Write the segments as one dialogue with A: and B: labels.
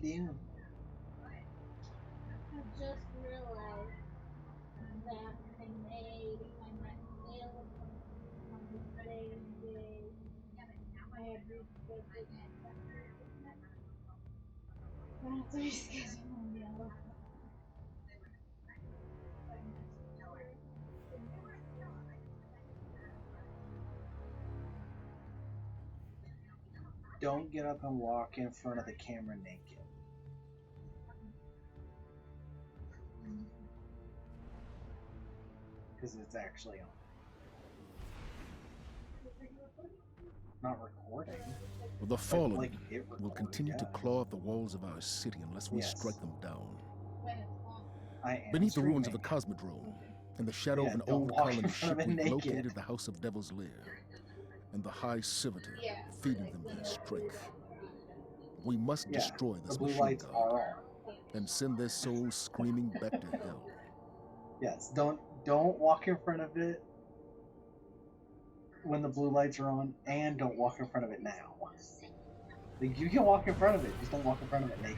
A: doing?
B: I just realized that I made my next sale on the same day I had rescheduled my second appointment. I have to reschedule my nail by next year. The next year.
A: Don't get up and walk in front of the camera naked. Because it's actually on. Not recording.
C: The fallen
A: like
C: will continue to claw at the walls of our city unless we strike them down.
B: When it's on.
A: I am
C: Beneath the ruins of a
A: streaming.
C: cosmodrome, in the shadow of an
A: don't
C: old
A: walk
C: colony
A: in front
C: ship,
A: of it
C: we've
A: naked.
C: located the House of Devil's Lair and the High Servitor,
B: Yeah.
C: feeding them their strength. We must destroy this
A: the blue
C: machine
A: lights
C: god
A: are on.
C: and send their souls screaming back to hell.
A: Yes, don't walk in front of it when the blue lights are on, and don't walk in front of it now. Like, you can walk in front of it, just don't walk in front of it naked.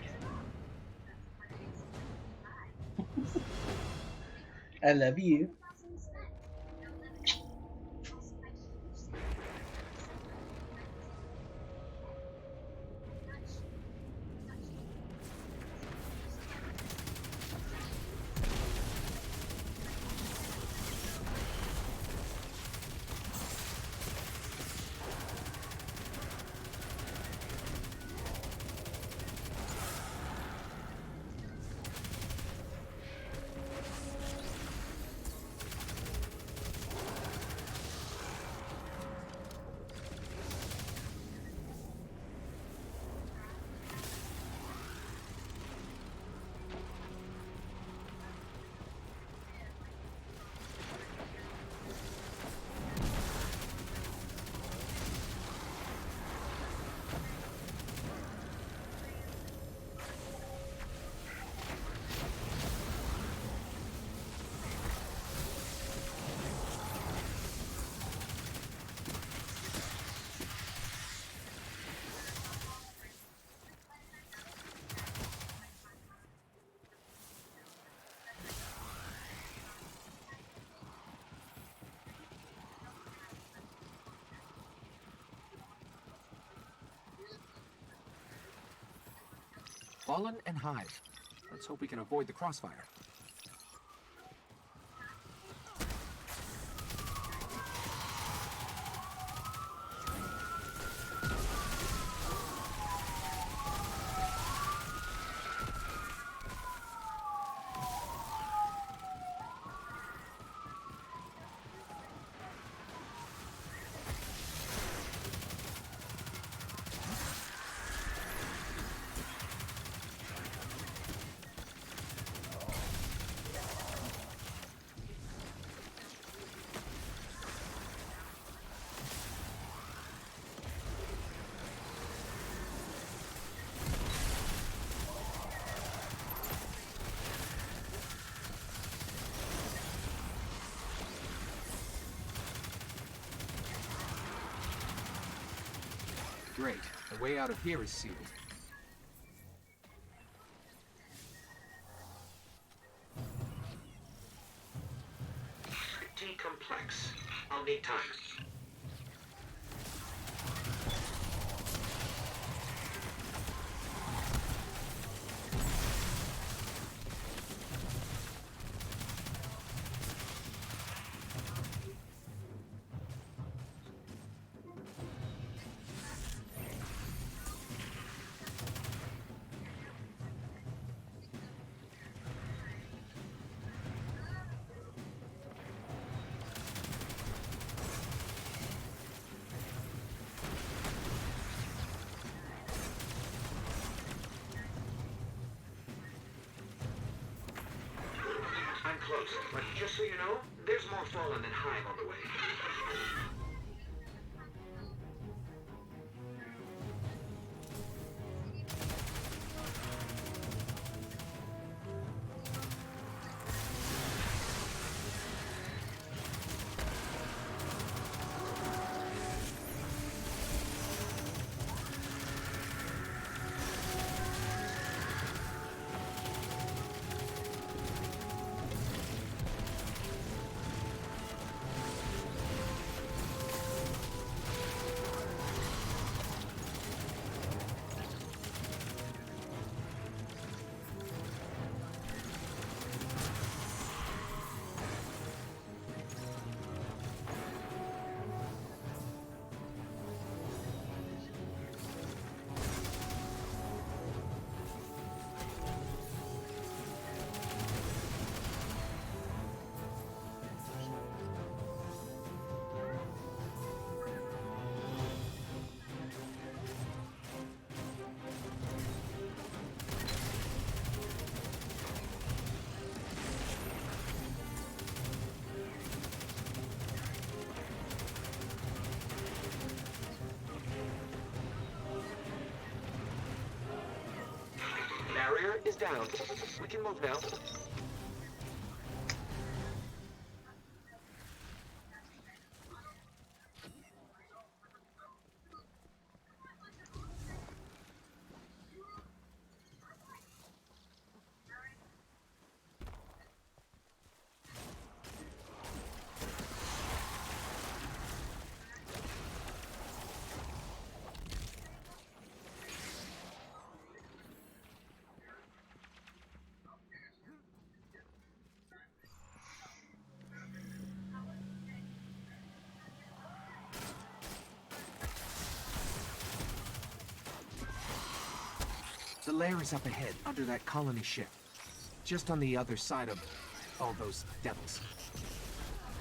A: I love you.
D: Fallen and Hive. Let's hope we can avoid the crossfire. Great. The way out of here is sealed.
E: Pretty complex. I'll need time. I'm close, but just so you know, there's more Fallen and Hive on the way. barrier is down. We can move now.
D: The lair is up ahead, under that colony ship. Just on the other side of all those devils.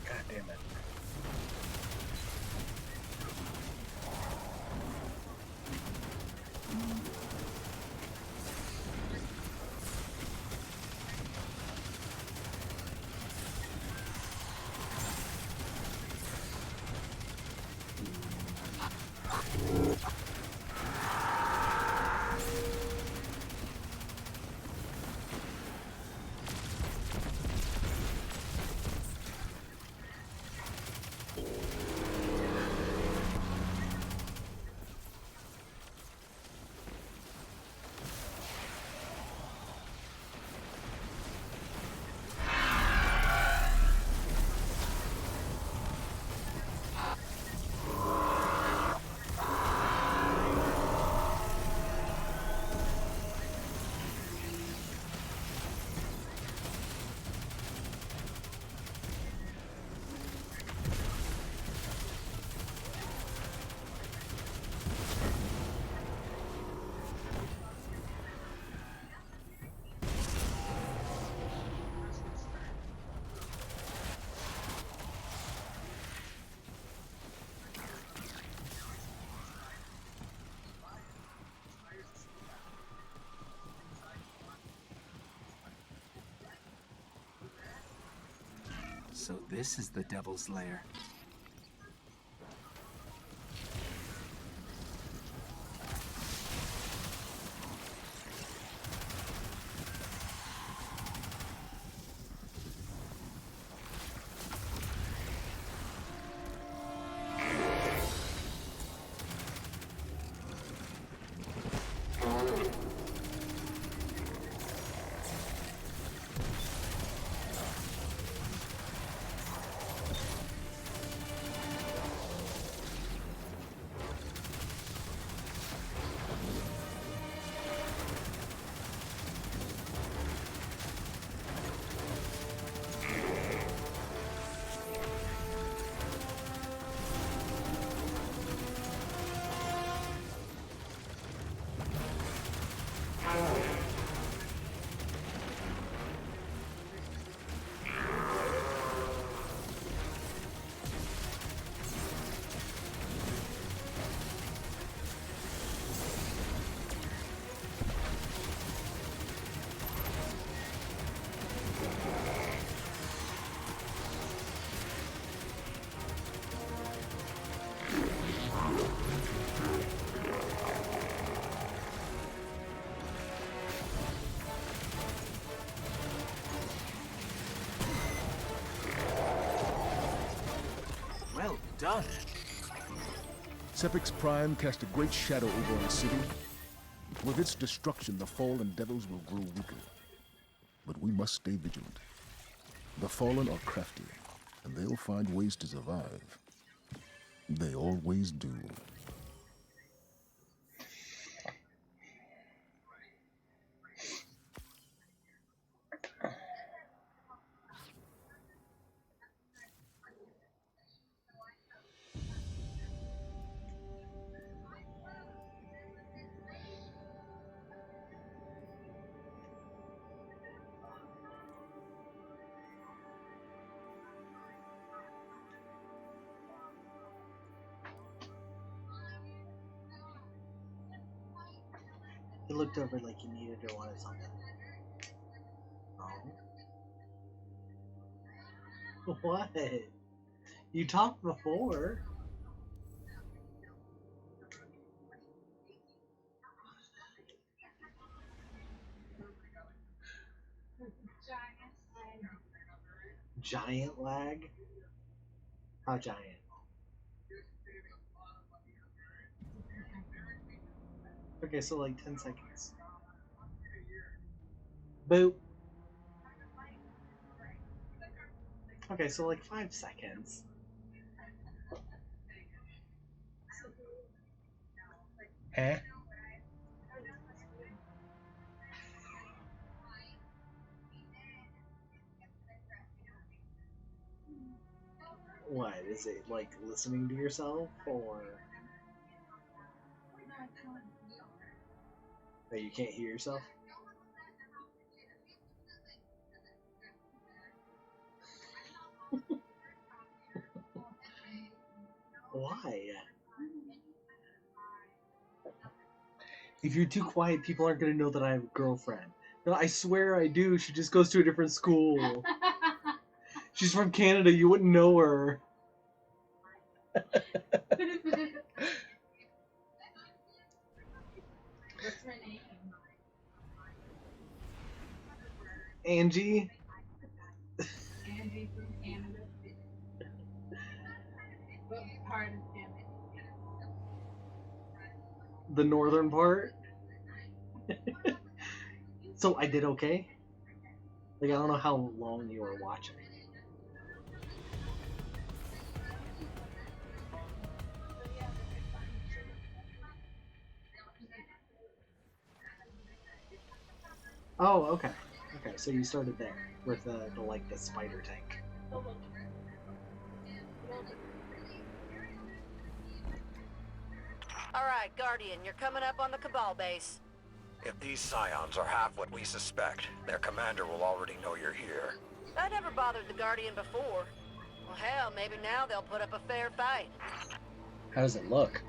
A: God damn it.
D: So this is the devil's lair. Well done.
C: Sepix Prime cast a great shadow over our city. With its destruction, the fallen devils will grow weaker. But we must stay vigilant. The fallen are crafty, and they'll find ways to survive. They always do.
A: He looked over like he needed or wanted something. Oh. What? You talked before. Giant lag? How giant? Okay, so like 10 seconds. Boop. Okay, so like 5 seconds. Eh? What? Is it like listening to yourself or that you can't hear yourself? Why? If you're too quiet, people aren't gonna know that I have a girlfriend. No, I swear I do. She just goes to a different school. She's from Canada. You wouldn't know her.
B: What's her name?
A: Angie?
B: Angie from Canada. What part of Canada?
A: The northern part? So I did okay? Like, I don't know how long you were watching. Oh, okay. Okay, so you started there with the like the spider tank.
F: All right, Guardian, you're coming up on the Cabal base.
G: If these scions are half what we suspect, their commander will already know you're here.
F: That never bothered the Guardian before. Well, hell, maybe now they'll put up a fair fight.
A: How does it look?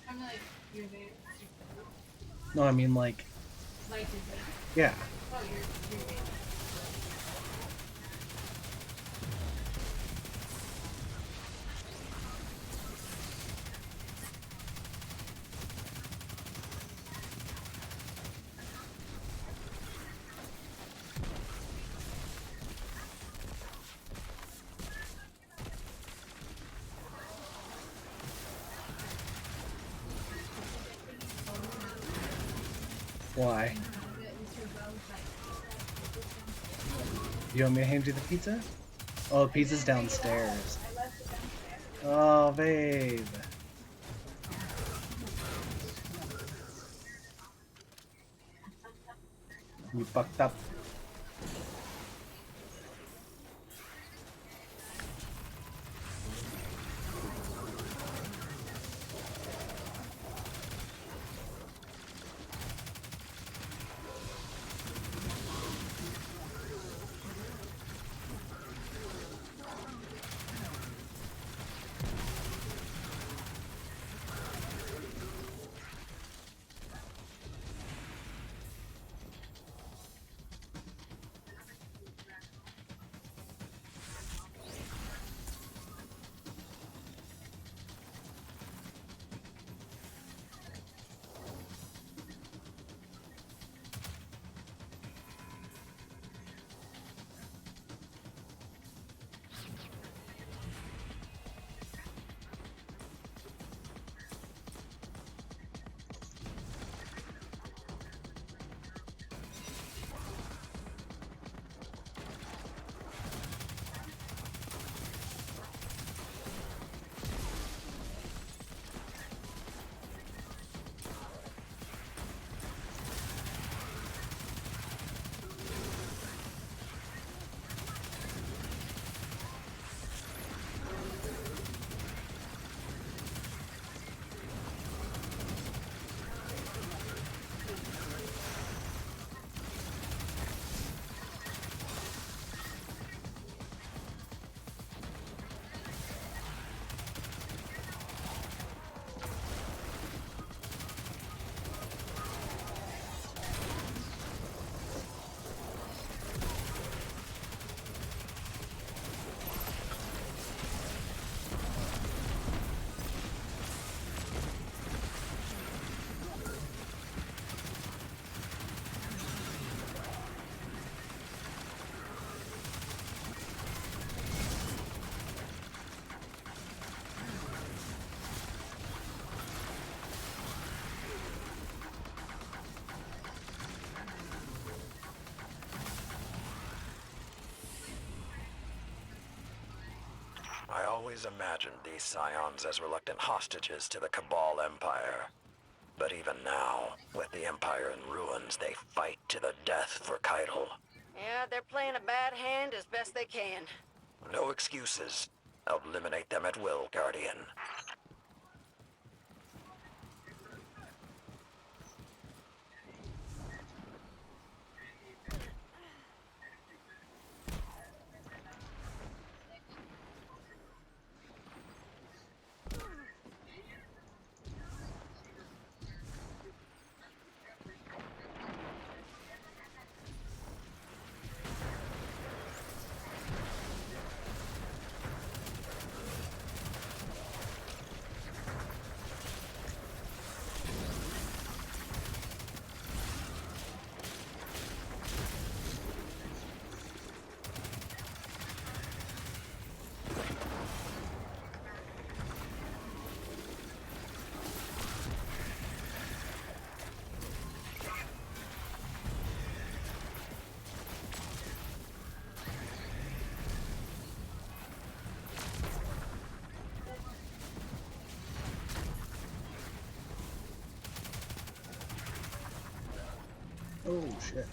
B: I'm like, you're there.
A: No, I mean like,
B: Like, is it?
A: yeah.
B: Oh, you're there.
A: Why? You want me to hand you the pizza? Oh, the pizza's downstairs. Oh, babe. You fucked up.
G: always imagined these scions as reluctant hostages to the Cabal Empire. But even now, with the Empire in ruins, they fight to the death for Keitel.
F: Yeah, they're playing a bad hand as best they can.
G: No excuses. Eliminate them at will, Guardian.
A: Oh shit.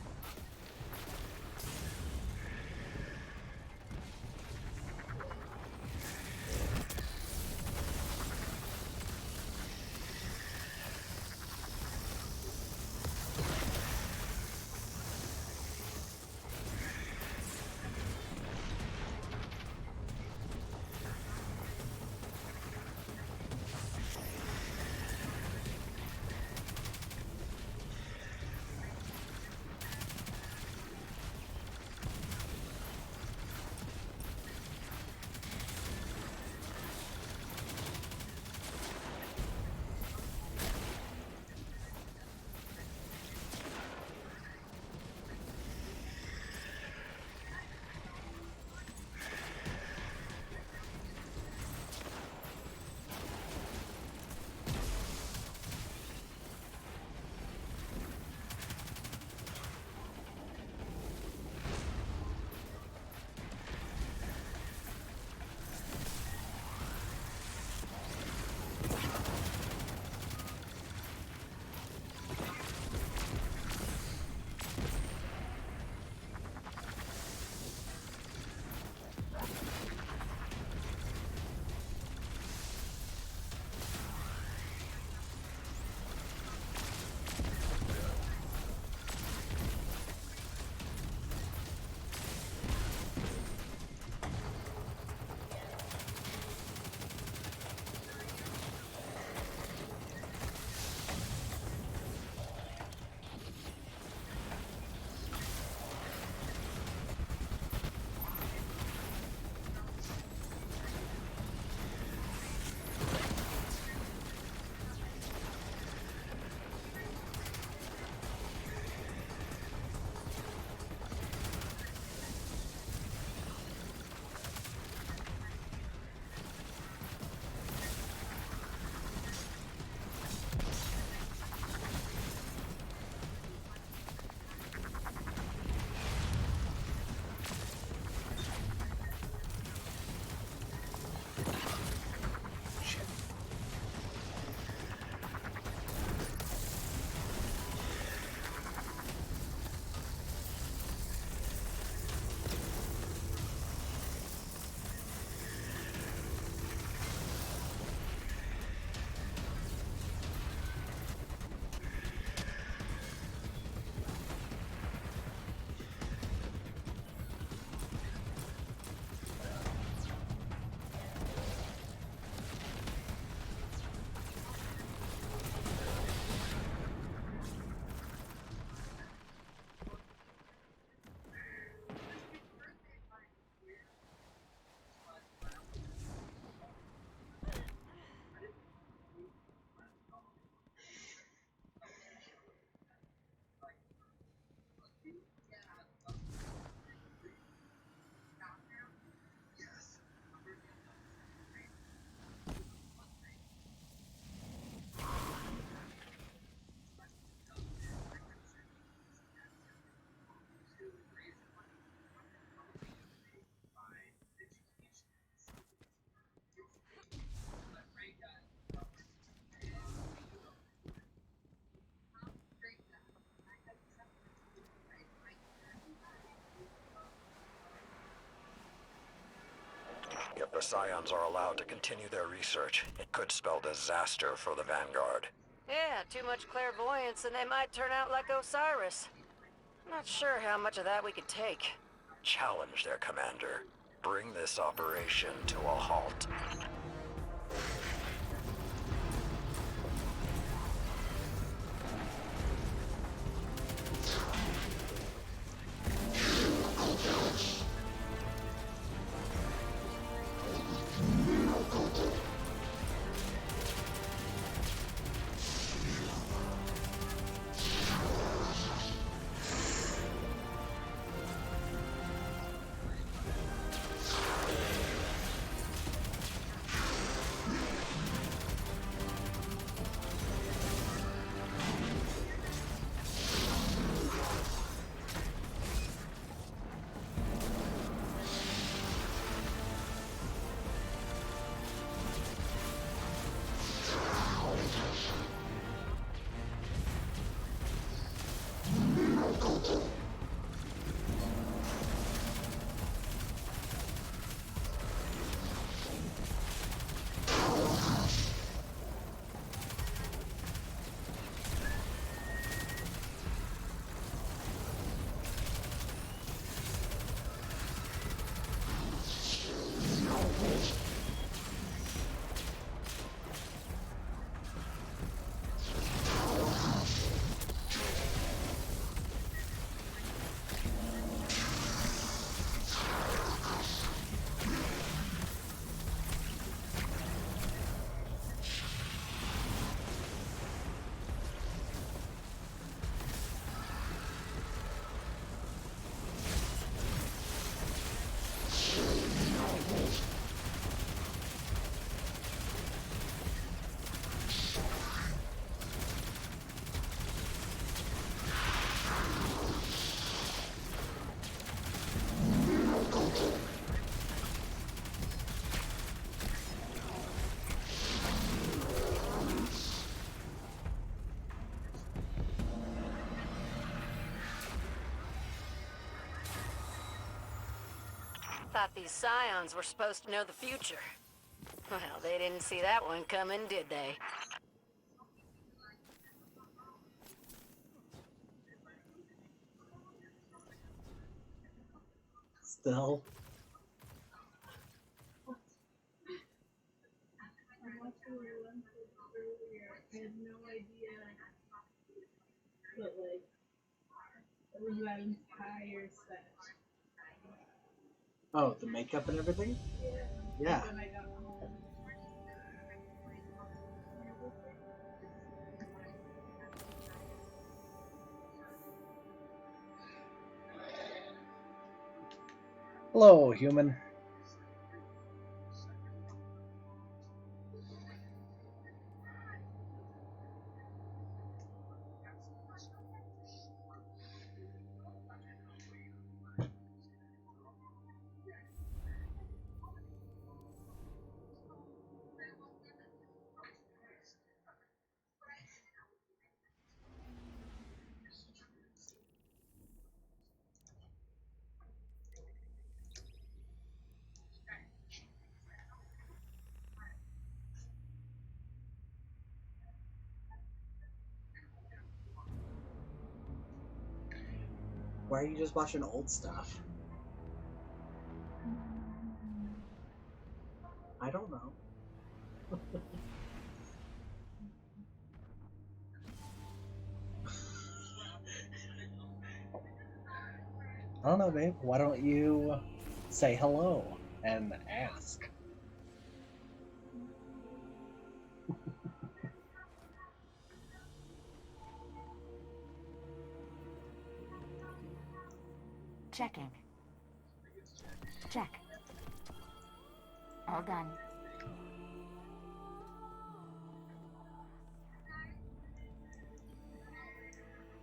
G: the Scions are allowed to continue their research, it could spell disaster for the Vanguard.
F: Yeah, too much clairvoyance and they might turn out like Osiris. Not sure how much of that we could take.
G: Challenge their commander. Bring this operation to a halt.
F: Thought these Scions were supposed to know the future. Well, they didn't see that one coming, did they?
A: Still.
B: I watched the one earlier. I had no idea. But like, it was that entire set.
A: Oh, the makeup and everything? Yeah.
B: When I got home.
A: Hello, human. Why are you just watching old stuff? I don't know. I don't know, babe. Why don't you say hello and ask?
H: Checking. Check. All done.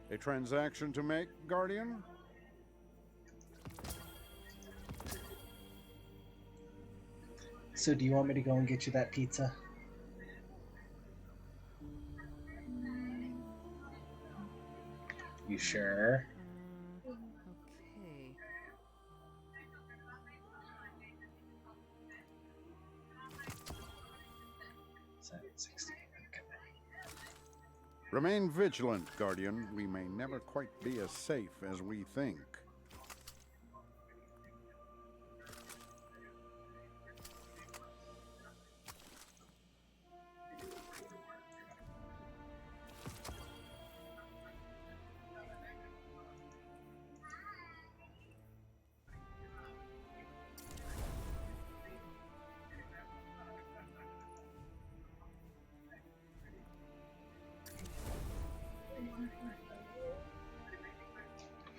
I: A transaction to make, Guardian?
A: So do you want me to go and get you that pizza? You sure?
J: Okay.
I: Remain vigilant, Guardian. We may never quite be as safe as we think.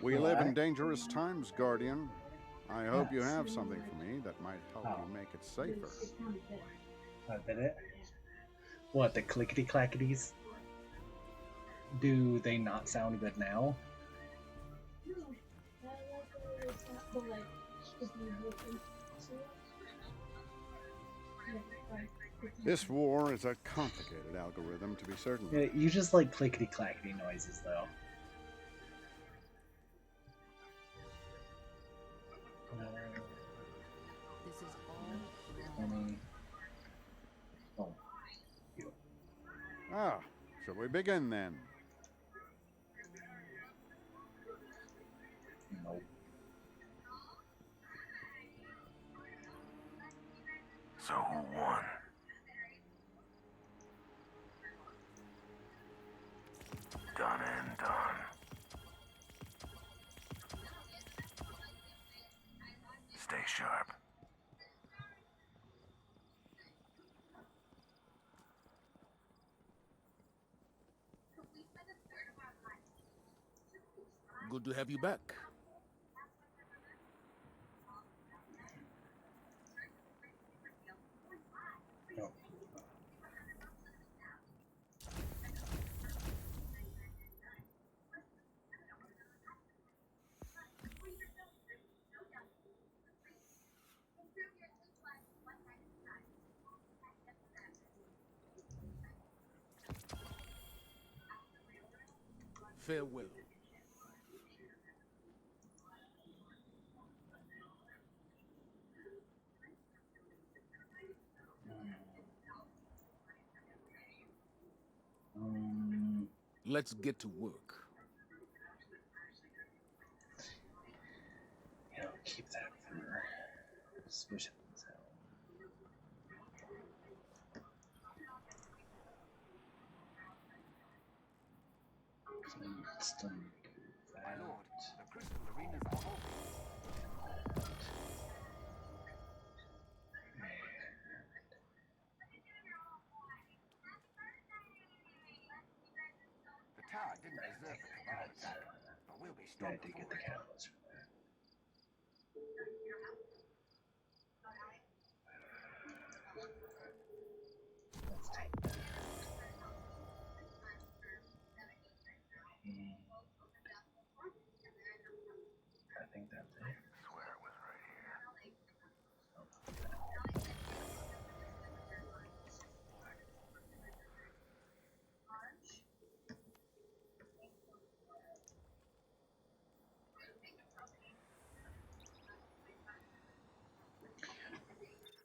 I: We live in dangerous times, Guardian. I hope you have something for me that might help you make it safer.
A: I bet it. What, the clickety clackities? Do they not sound good now?
B: No, I like the way it sounds, but like, if you listen to it,
I: This war is a complicated algorithm, to be certain.
A: Yeah, you just like clickety clackety noises, though.
H: This is all
A: 20. Oh. You.
I: Ah, shall we begin then?
A: Nope.
G: So who won? Done and done. Stay sharp.
C: Good to have you back.
A: No.
C: Farewell. Let's get to work.
A: Yeah, I'll keep that for switching things out. Still do
D: My
A: that.
D: lord, the crystal arenas are open. The tower didn't deserve the Cabal attack, but we'll be
A: Yeah, I
D: stronger
A: did get
D: for
A: the
D: it.
A: catalyst for that. Let's take that. And I think that's it.
G: Swear it was right here.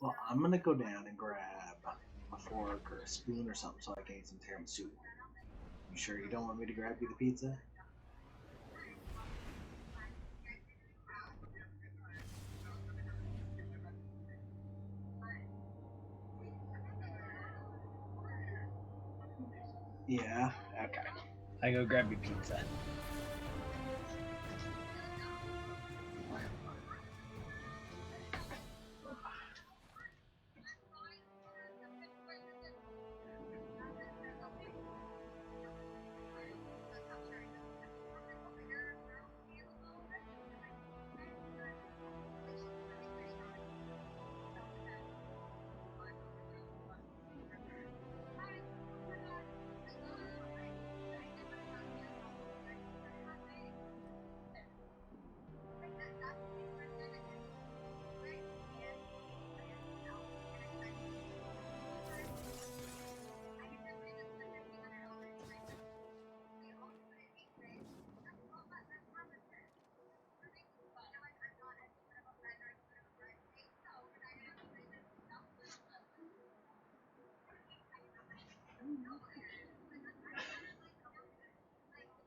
A: Well, I'm gonna go down and grab a fork or a spoon or something so I can eat some tiramisu. You sure you don't want me to grab you the pizza? Yeah, okay. I go grab your pizza.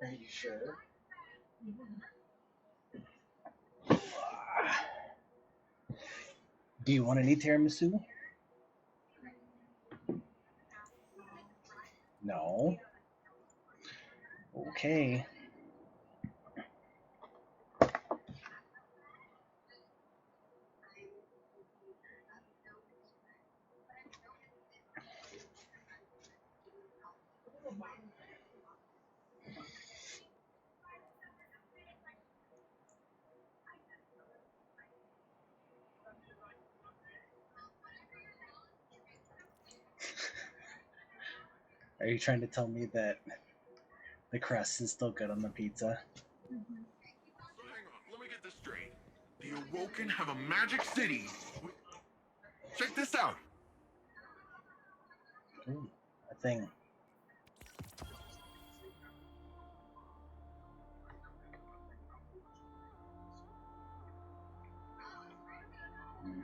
A: Are you sure? Do you want any tiramisu? No. Okay. Are you trying to tell me that the crust is still good on the pizza?
J: So hang on, let me get this straight. The Awoken have a magic city. Check this out.
A: Ooh, a thing. Mm.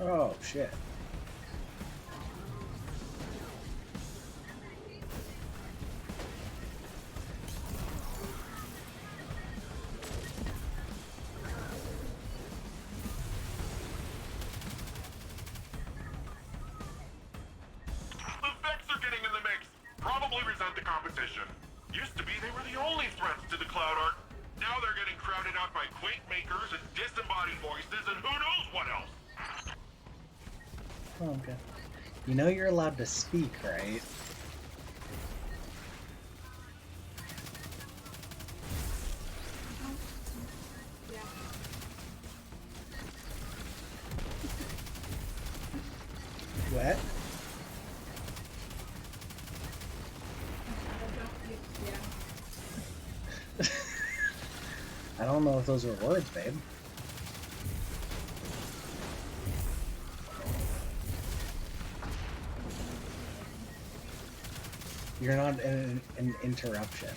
A: Oh, shit.
J: The Vex are getting in the mix. Probably resent the competition. Used to be they were the only threats to the Cloud Arc. Now they're getting crowded out by Quake makers and disembodied voices and who knows what else.
A: Oh, okay. You know you're allowed to speak, right? What? I don't know if those were words, babe. You're not an interruption.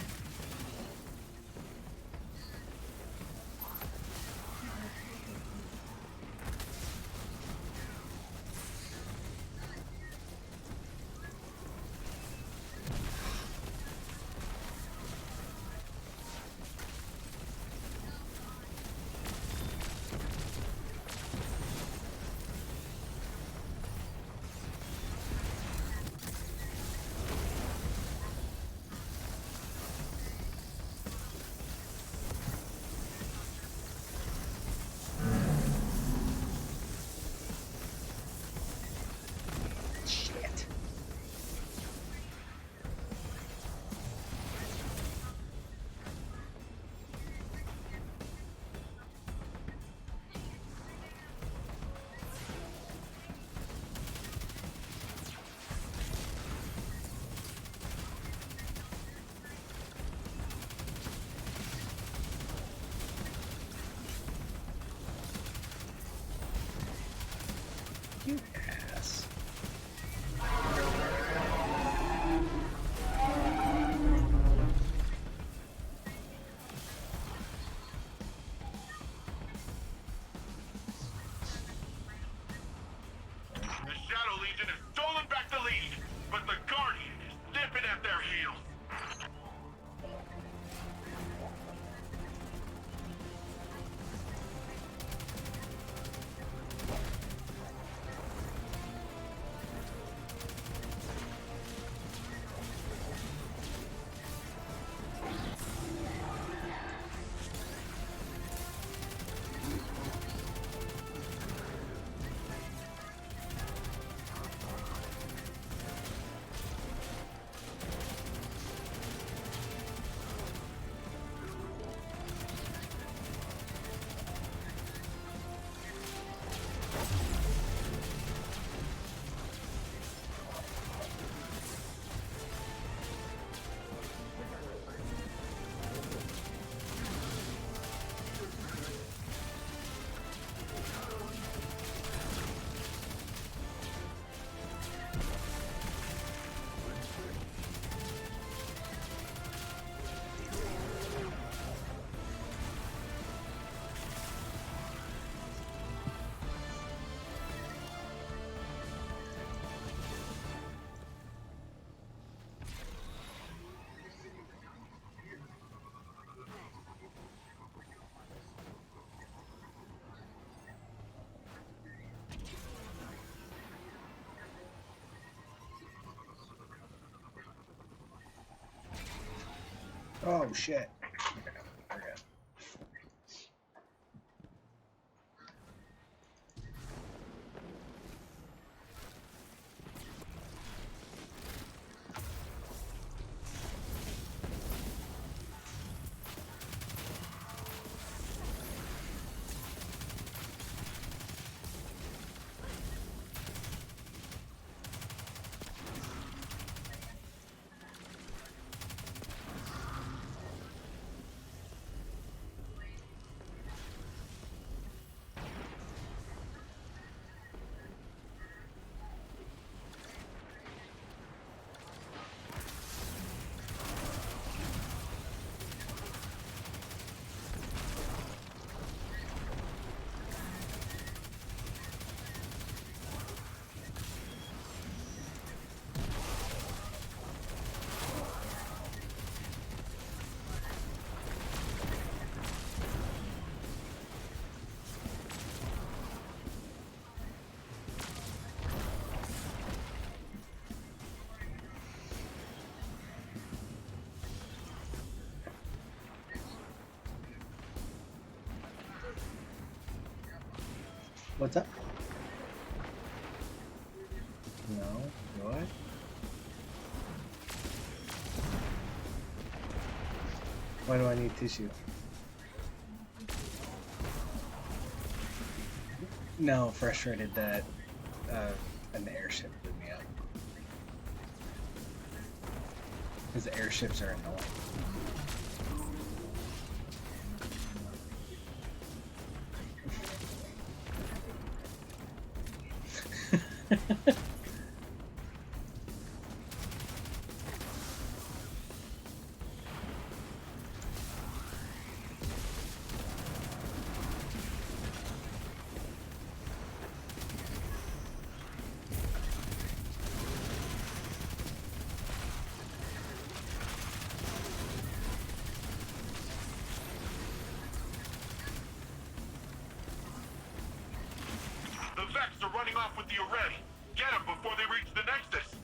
A: Oh shit. Okay, we're good. What's up? No. What? Why do I need tissue? No, frustrated that an airship blew me up. Because the airships are annoying.
J: The Vex are running off with the array. Get them before they reach the Nexus.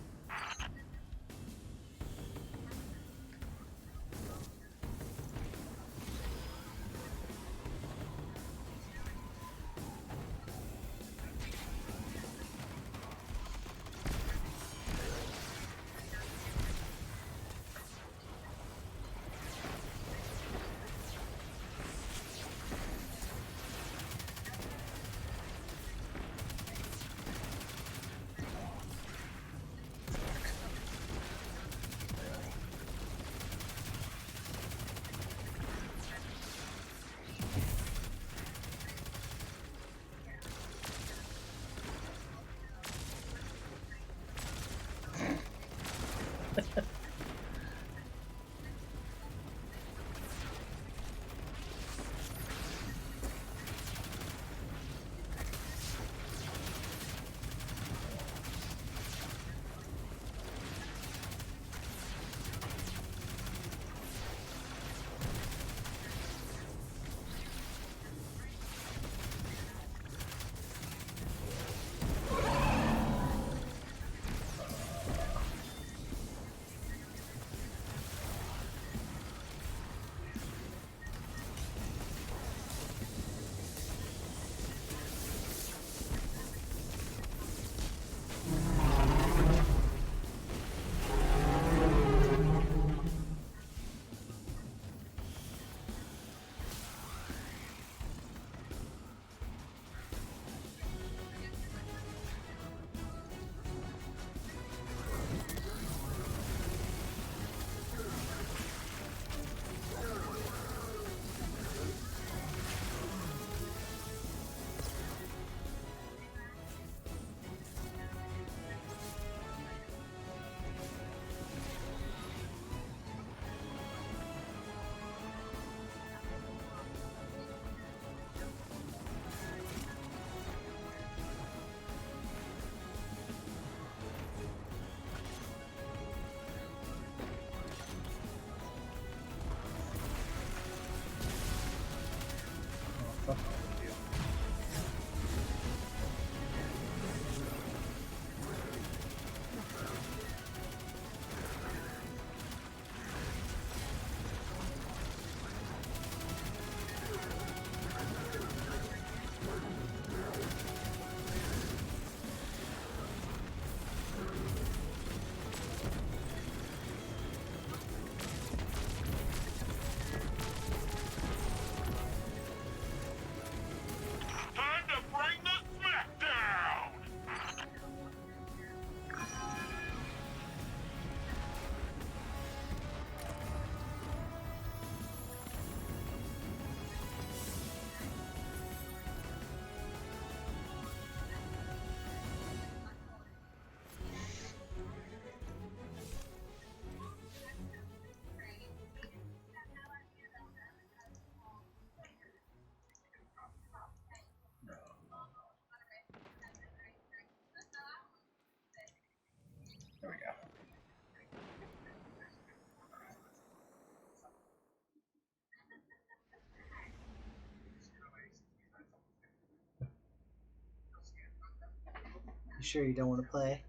A: You sure you don't want to play?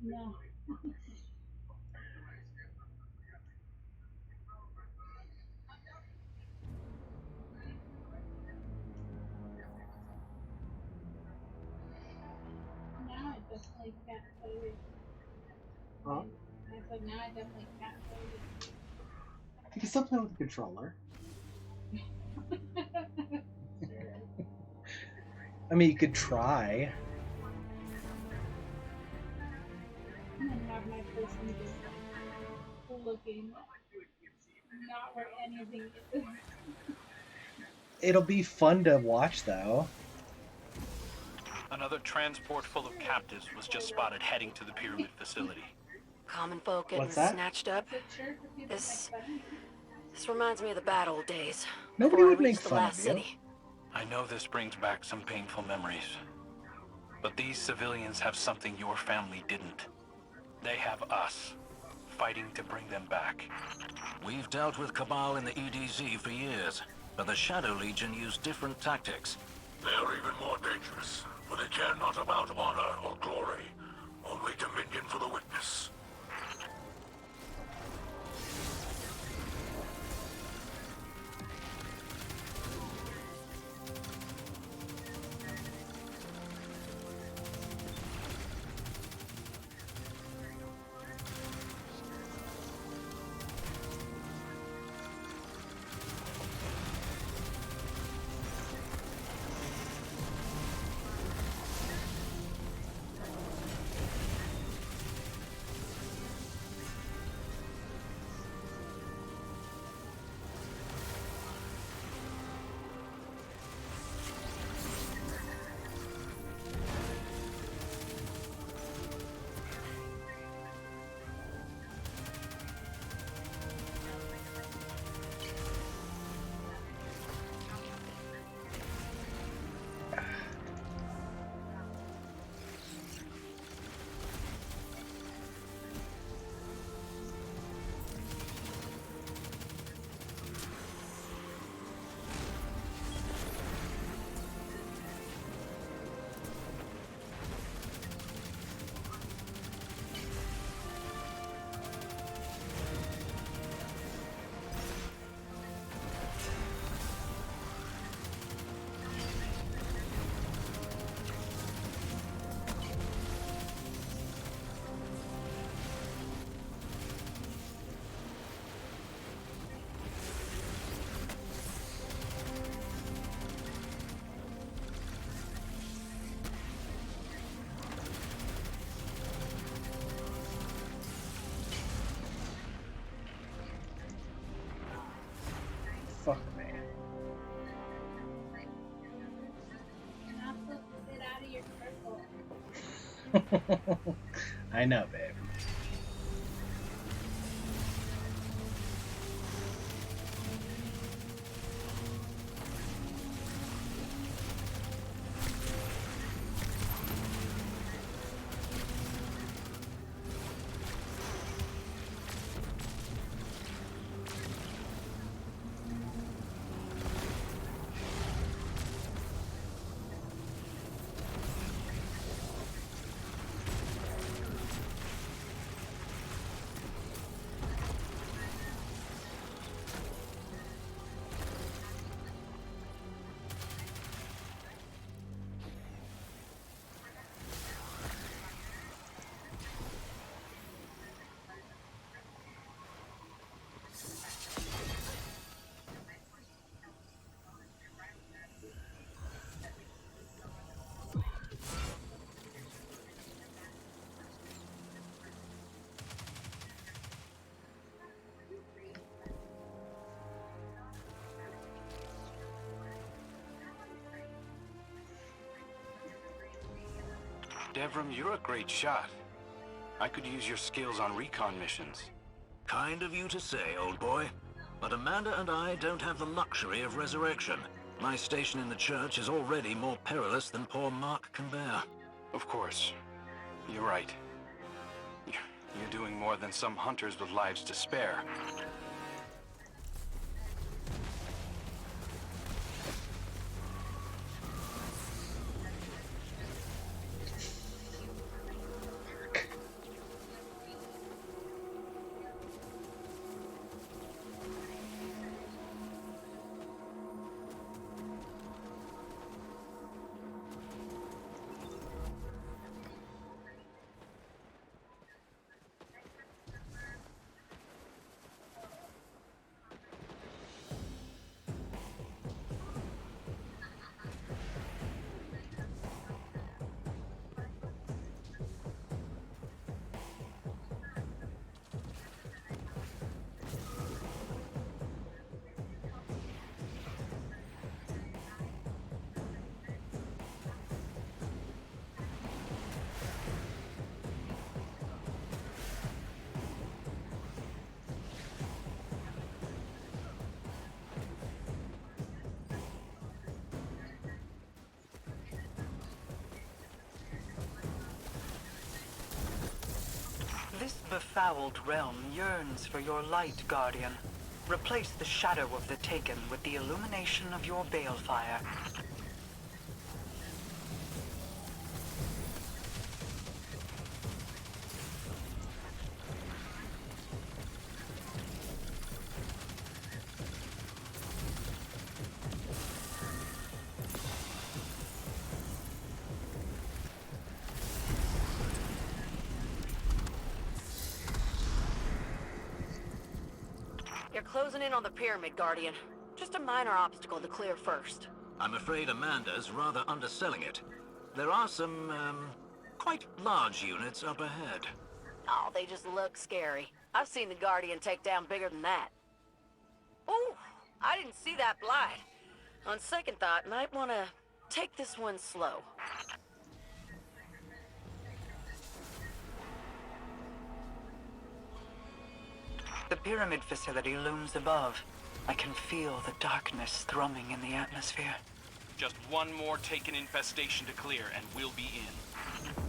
B: No. Now I definitely can't play with.
A: Huh?
B: I said now I definitely can't play with
A: You can still play with a controller.
B: you.
A: I mean, you could try.
B: And then have my person just looking not where anything is.
A: It'll be fun to watch, though.
K: Another transport full of captives was just spotted heading to the pyramid facility.
F: Common folk getting
A: What's that?
F: snatched up.
B: Is it sure for people
F: This
B: like funny?
F: this reminds me of the bad old days.
A: Nobody
F: before I
A: would make
F: reached the
A: fun
F: last
A: of you.
F: city.
K: I know this brings back some painful memories. But these civilians have something your family didn't. They have us, fighting to bring them back.
G: We've dealt with Cabal in the EDZ for years, but the Shadow Legion use different tactics.
J: They're even more dangerous, for they care not about honor or glory, only dominion for the witness.
A: Fuck, man.
B: You're not supposed to sit out of your circle.
A: I know, babe.
K: Devram, you're a great shot. I could use your skills on recon missions.
G: Kind of you to say, old boy. But Amanda and I don't have the luxury of resurrection. My station in the church is already more perilous than poor Mark can bear.
K: Of course. You're right. You're doing more than some hunters with lives to spare.
L: befouled realm yearns for your light, Guardian. Replace the shadow of the Taken with the illumination of your balefire.
F: You're closing in on the pyramid, Guardian. Just a minor obstacle to clear first.
G: I'm afraid Amanda's rather underselling it. There are some, quite large units up ahead.
F: Oh, they just look scary. I've seen the Guardian take down bigger than that. Oh, I didn't see that blight. On second thought, might want to take this one slow.
L: The pyramid facility looms above. I can feel the darkness thrumming in the atmosphere.
K: Just one more Taken infestation to clear, and we'll be in.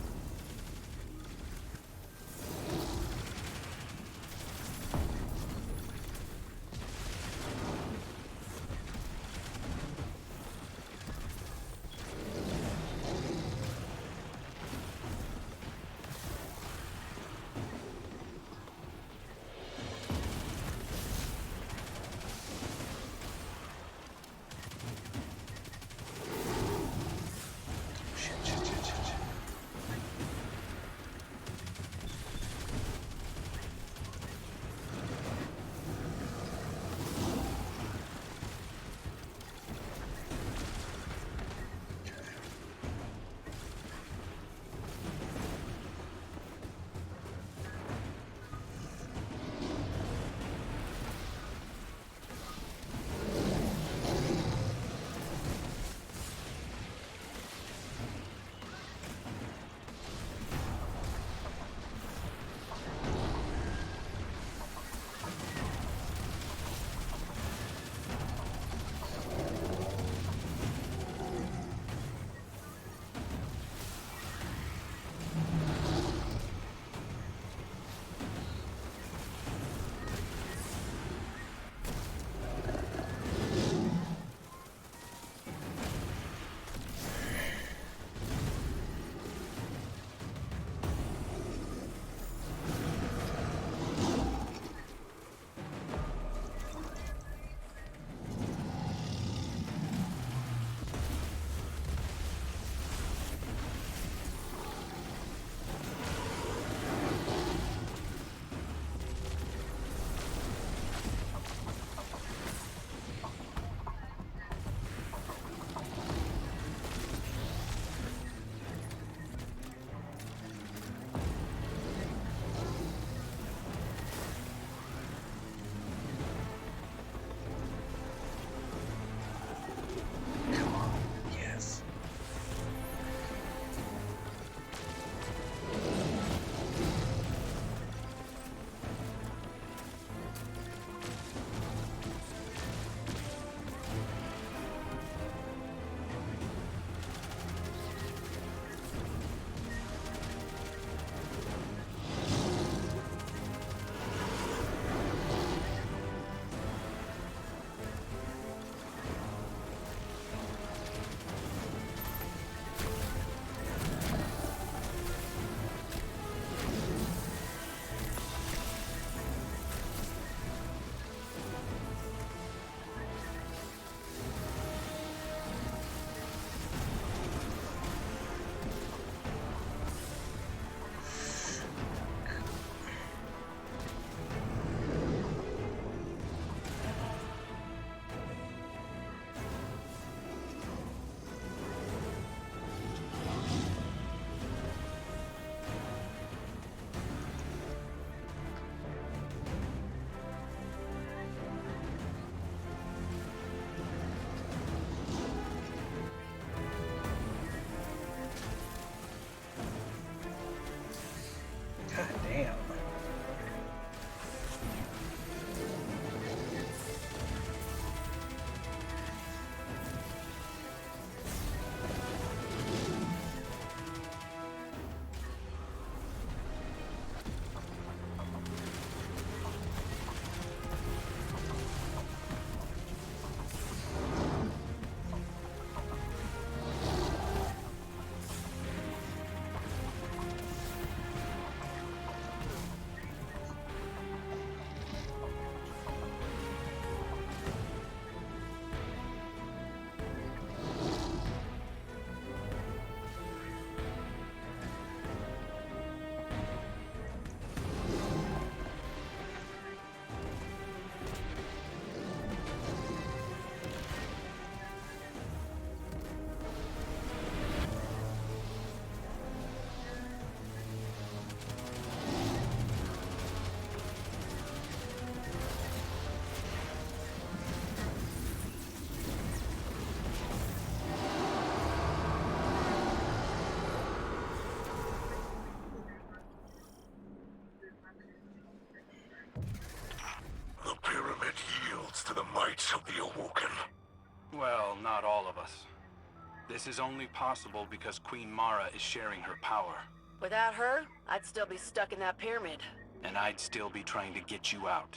G: remnants of the Awoken.
K: Well, not all of us. This is only possible because Queen Mara is sharing her power.
F: Without her, I'd still be stuck in that pyramid.
K: And I'd still be trying to get you out.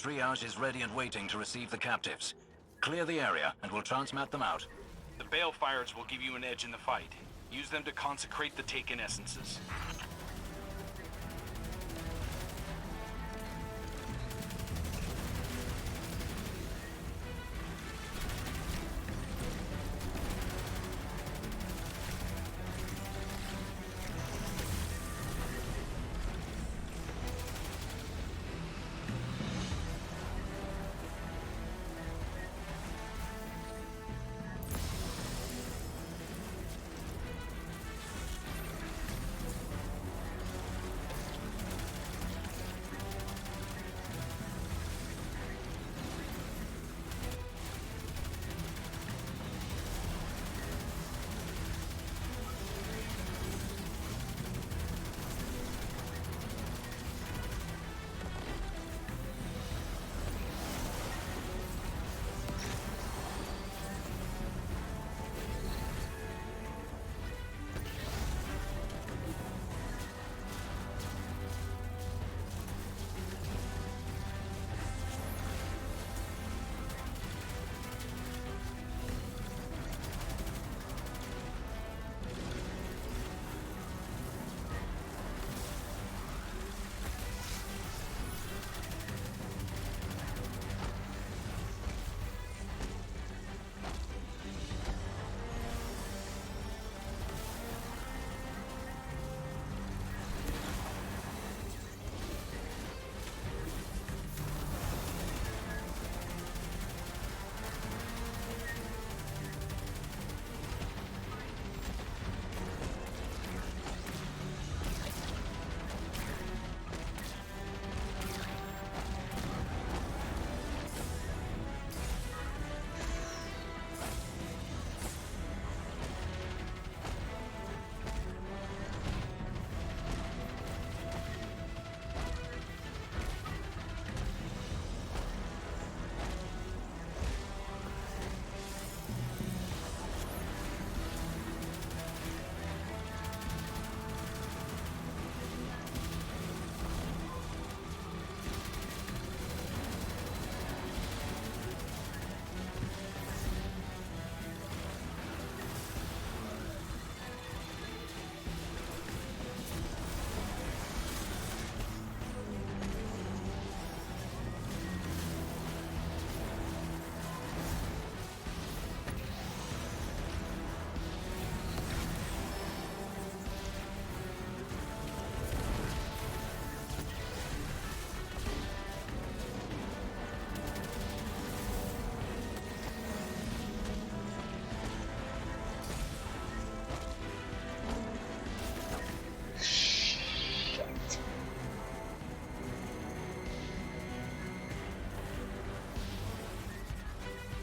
G: Triage is ready and waiting to receive the captives. Clear the area, and we'll transmat them out.
K: The Balefires will give you an edge in the fight. Use them to consecrate the Taken essences.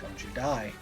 A: Don't you die.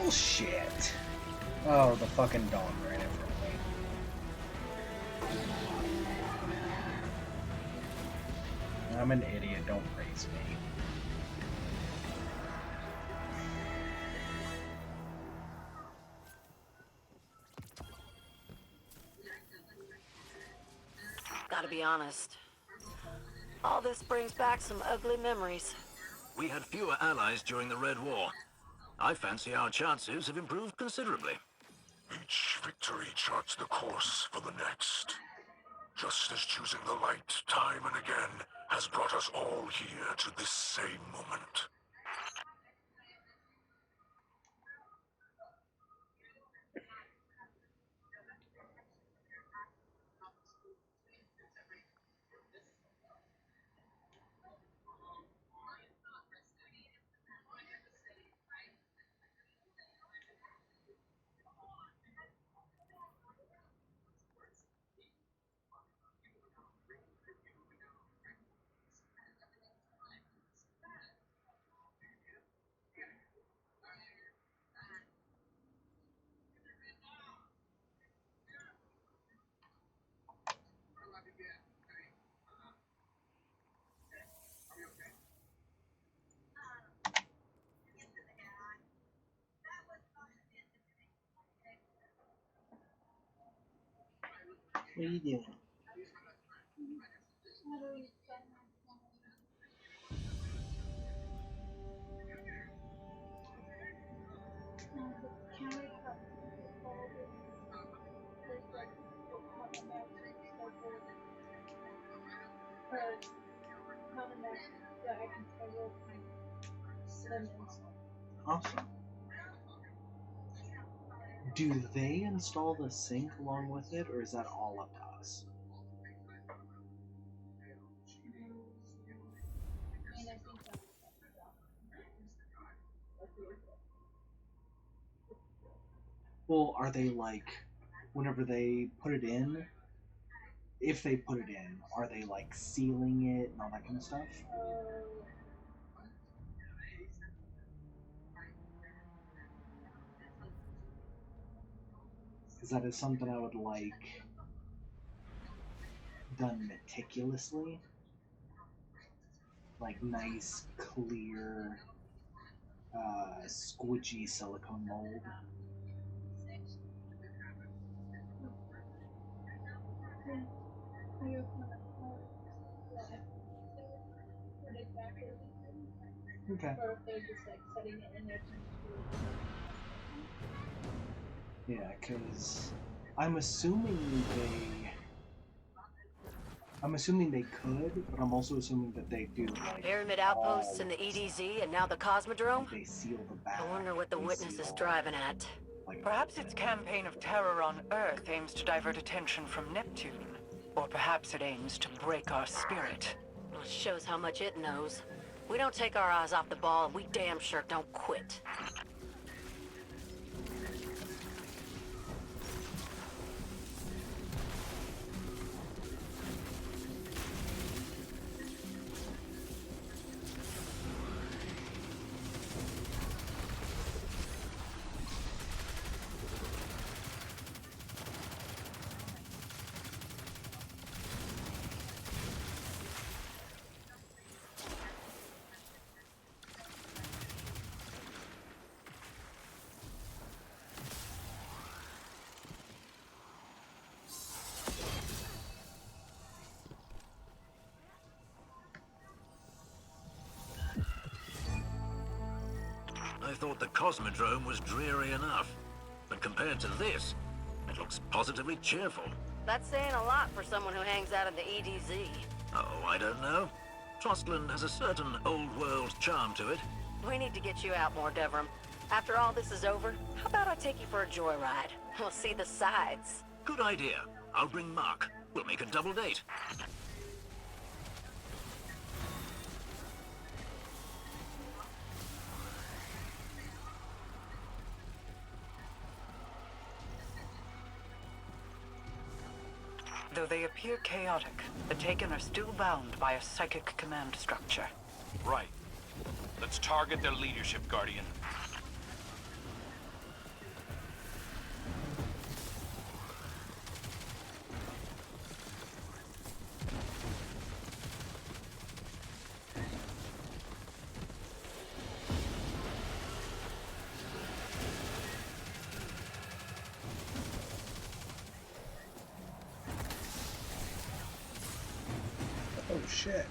A: Bullshit. Oh, the fucking dog ran in front of me. I'm an idiot, don't raise me.
F: honest. All this brings back some ugly memories.
G: We had fewer allies during the Red War. I fancy our chances have improved considerably.
C: Each victory charts the course for the next. Just as choosing the light time and again has brought us all here to this same moment.
A: What are you doing? Awesome. Do they install the sink along with it, or is that all up to us? Well, are they like, whenever they put it in, if they put it in, are they like sealing it and all that kind of stuff? Because that is something I would like done meticulously. Like nice, clear, squidgy silicone mold. Okay.
B: Or if they're just like setting it in there to make sure
A: Yeah, because I'm assuming they could, but I'm also assuming that they do like
F: Pyramid outposts in the EDZ and now the Cosmodrome?
A: they seal the back.
F: I wonder what the
A: they
F: witness is
A: seal,
F: driving at.
A: like,
L: Perhaps its campaign of terror on Earth aims to divert attention from Neptune. Or perhaps it aims to break our spirit.
F: Well, it shows how much it knows. We don't take our eyes off the ball, and we damn sure don't quit.
G: I thought the Cosmodrome was dreary enough. But compared to this, it looks positively cheerful.
F: That's saying a lot for someone who hangs out in the EDZ.
G: Oh, I don't know. Trostland has a certain old-world charm to it.
F: We need to get you out more, Devram. After all this is over, how about I take you for a joyride? We'll see the sights.
G: Good idea. I'll bring Mark. We'll make a double date.
L: Though they appear chaotic, the Taken are still bound by a psychic command structure.
K: Right. Let's target their leadership, Guardian.
A: Oh shit.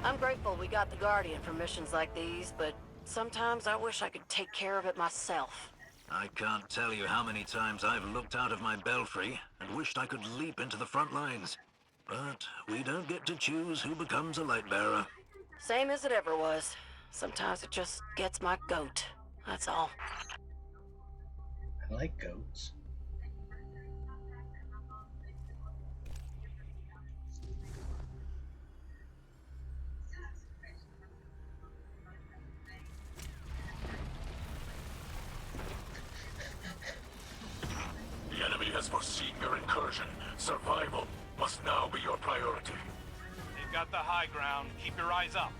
F: I'm grateful we got the Guardian for missions like these, but sometimes I wish I could take care of it myself.
G: I can't tell you how many times I've looked out of my belfry and wished I could leap into the front lines. But we don't get to choose who becomes a light bearer.
F: Same as it ever was. Sometimes it just gets my goat. That's all.
A: I like goats.
K: high ground. Keep your eyes up.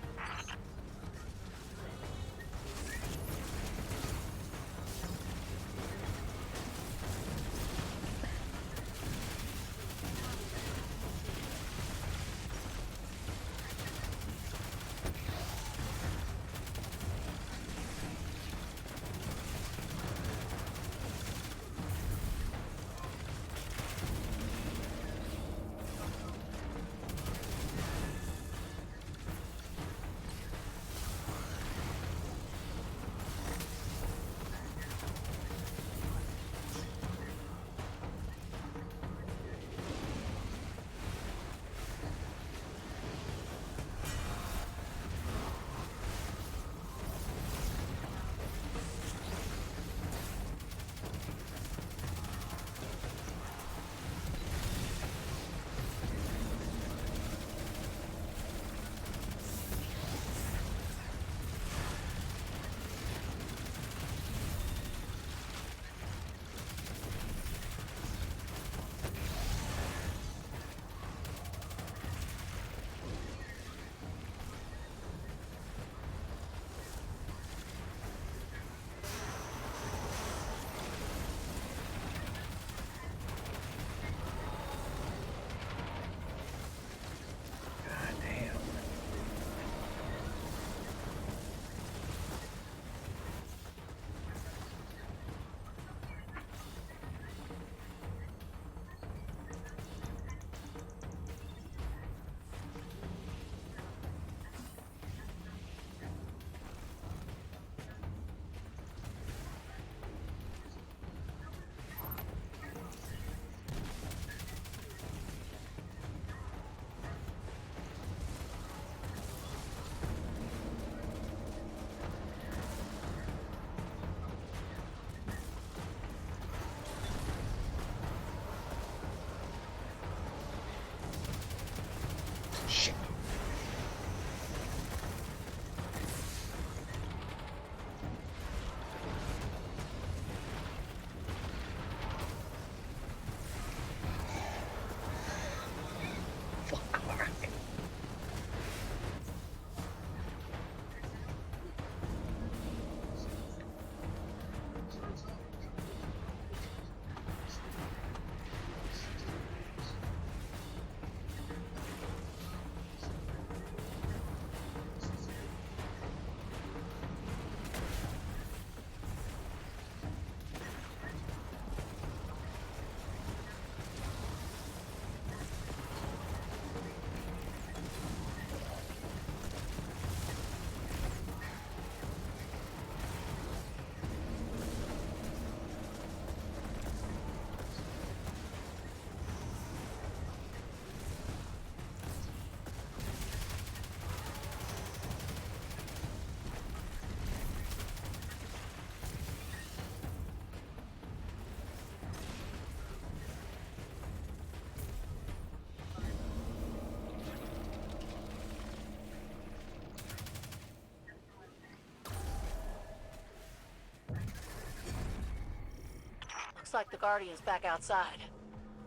F: Looks like the Guardian's back outside.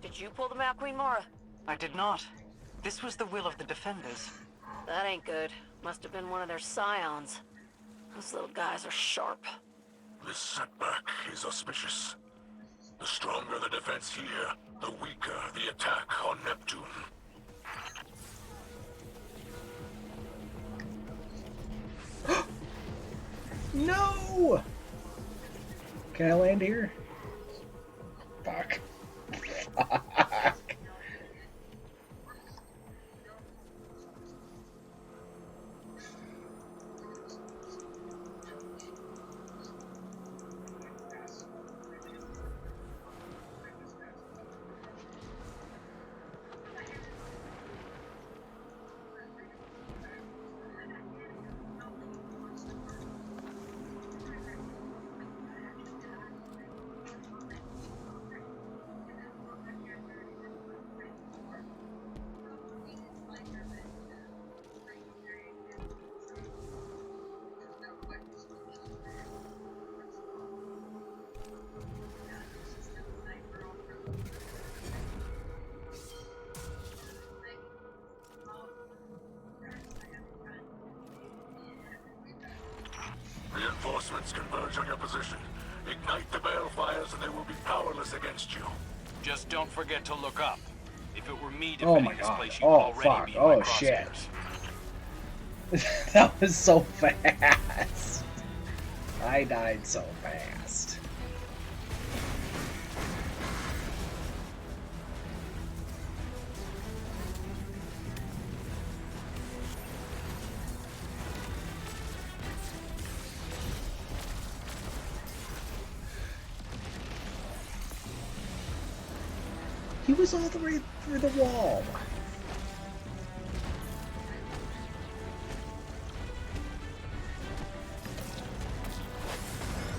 F: Did you pull them out, Queen Mora?
L: I did not. This was the will of the Defenders.
F: That ain't good. Must have been one of their scions. Those little guys are sharp.
C: This setback is auspicious. The stronger the defense here, the weaker the attack on Neptune.
A: No! Can I land here? Fuck. Fuck.
C: Reinforcements converge on your position. Ignite the balefires and they will be powerless against you.
K: Just don't forget to look up. If it were me
A: Oh
K: defending
A: my
K: this
A: god.
K: place, you'd
A: Oh
K: already
A: fuck.
K: be in my
A: Oh shit.
K: crosshairs.
A: That was so fast. I died so fast. He was all the way through the wall.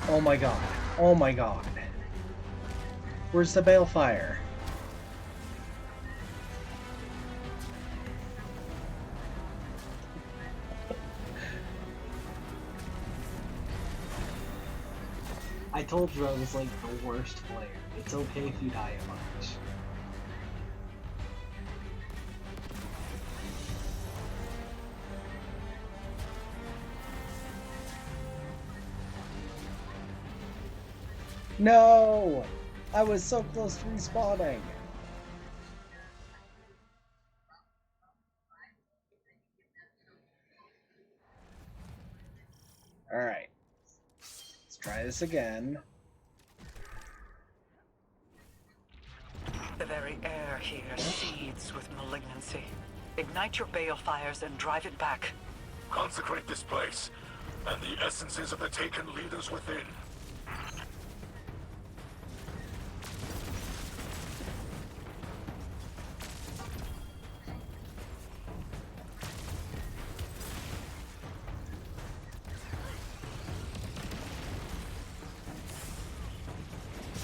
A: Oh my god. Oh my god. Where's the balefire? I told you I was like the worst player. It's okay if you die a bunch. No! I was so close to respawning. Alright. Let's try this again.
L: The very air here seethes with malignancy. Ignite your balefires and drive it back.
C: Consecrate this place, and the essences of the taken leaders within.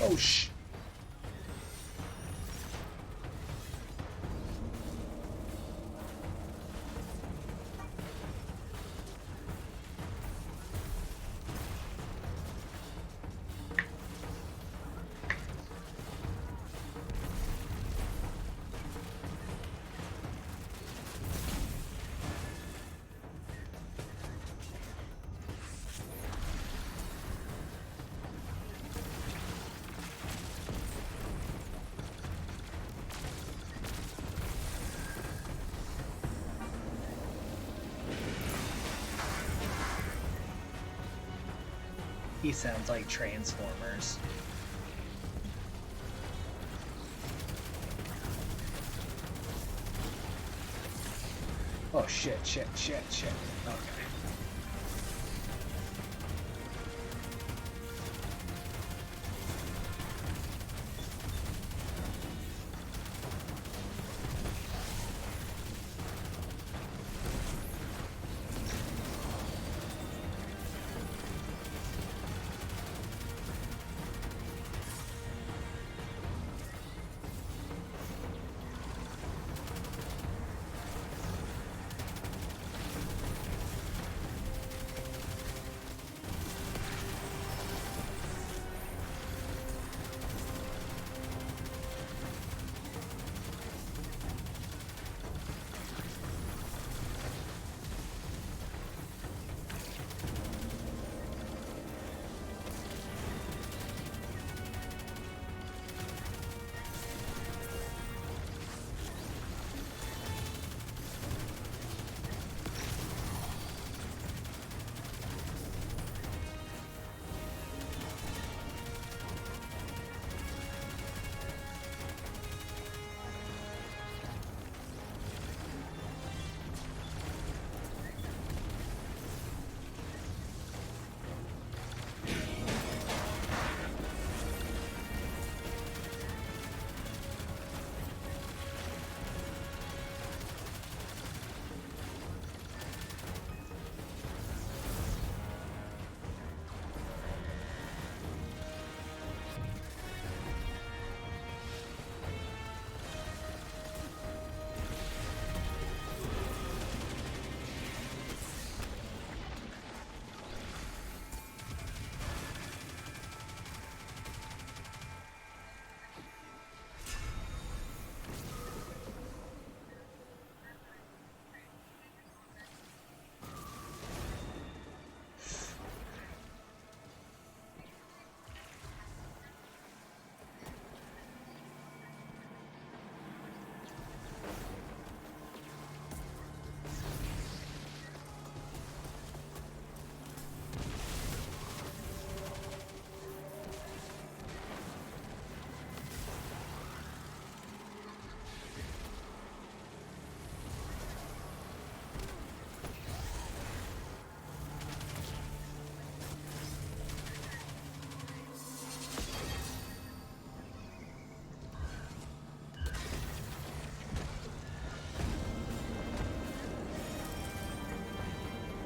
A: Oh sh. He sounds like Transformers. Oh shit, shit, shit, shit. Okay.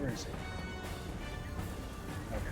A: Where is he? Okay.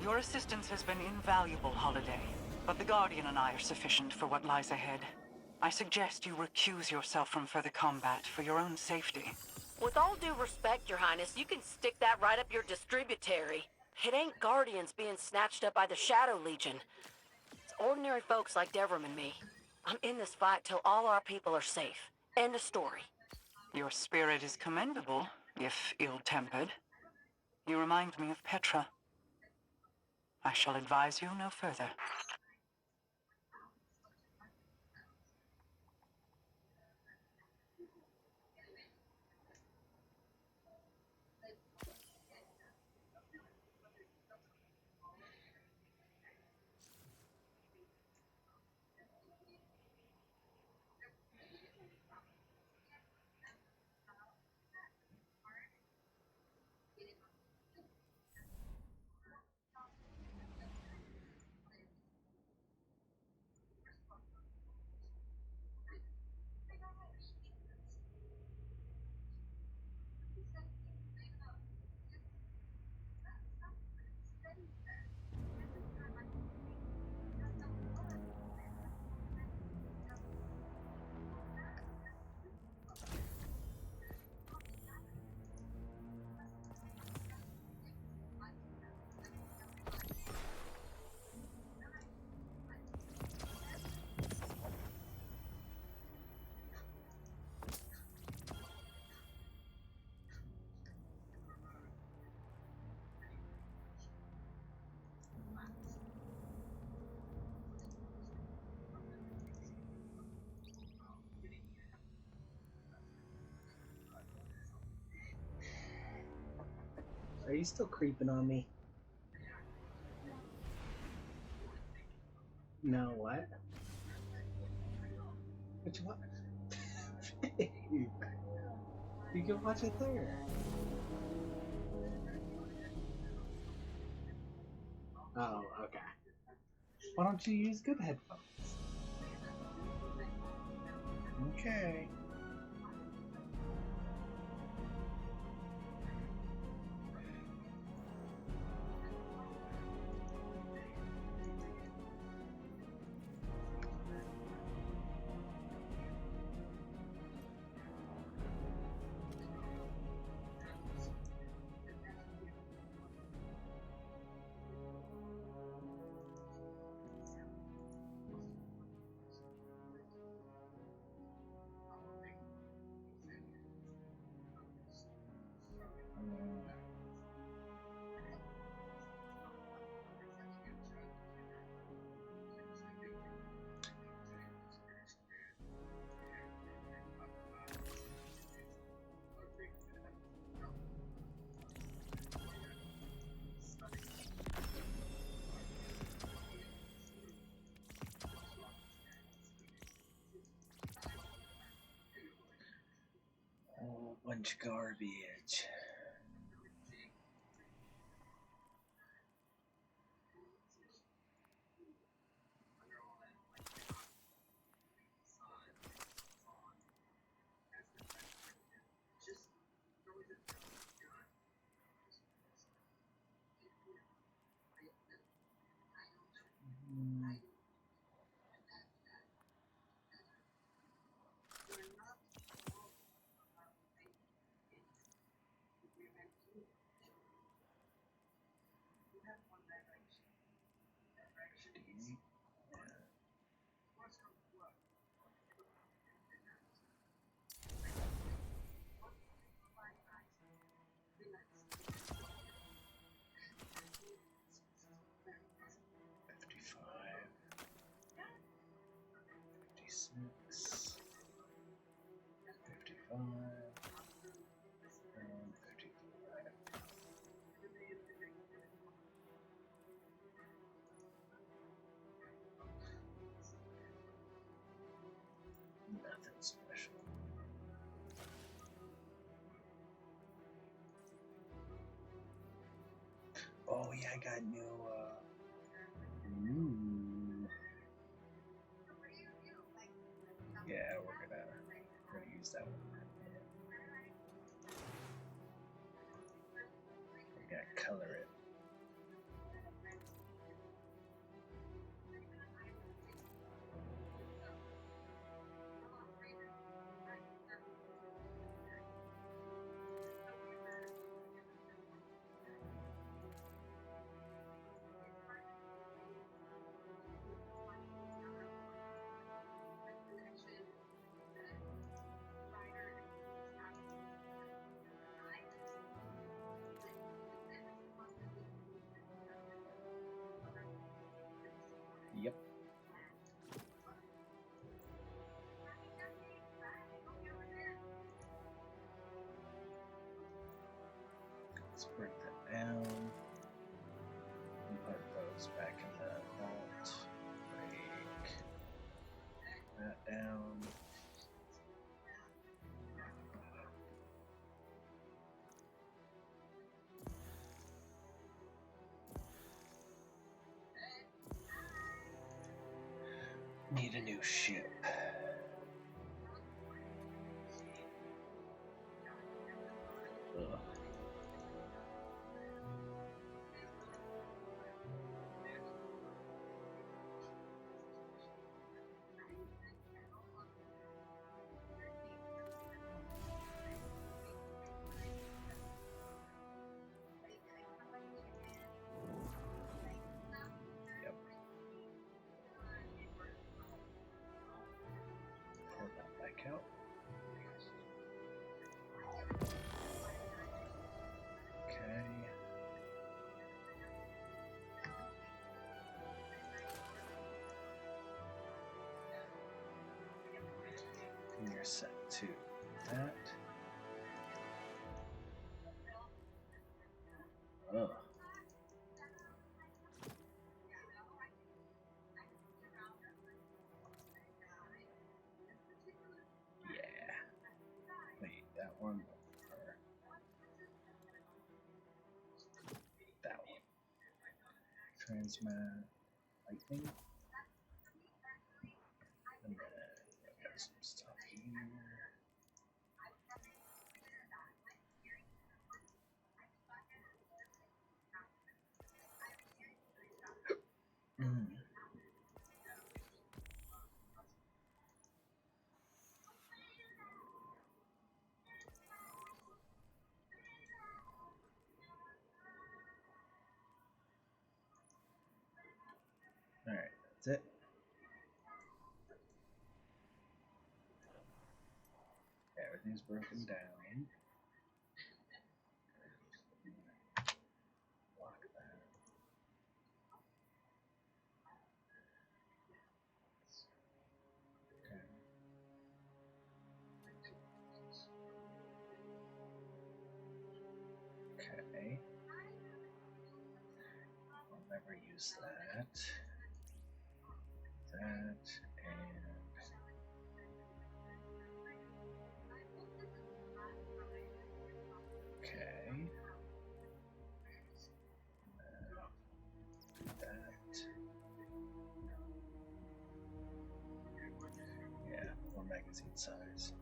L: Your assistance has been invaluable, Holiday, but the Guardian and I are sufficient for what lies ahead. I suggest you recuse yourself from further combat for your own safety.
F: With all due respect, Your Highness, you can stick that right up your distributary. It ain't Guardians being snatched up by the Shadow Legion. It's ordinary folks like Devram and me. I'm in this fight till all our people are safe. End of story.
L: Your spirit is commendable, if ill-tempered. You remind me of Petra. I shall advise you no further.
A: Are you still creeping on me? No, what? What you want? You can watch it there. Oh, okay. Why don't you use good headphones? Okay. bunch of garbage. Nothing special. Oh yeah, I got new yeah, we're gonna use that one. We gotta color it. Yep. Let's break that down and put those back in the vault. Break that down. Need a new ship. Ugh. Yep. Pull that back out. Okay. And you're set to that. Ugh. Yeah. Wait, that one or that one. Transmat lightning. And then I got some stuff here. Alright, that's it. Everything's broken down. Lock that. Okay. Okay. I'll never use that. That and magazine size.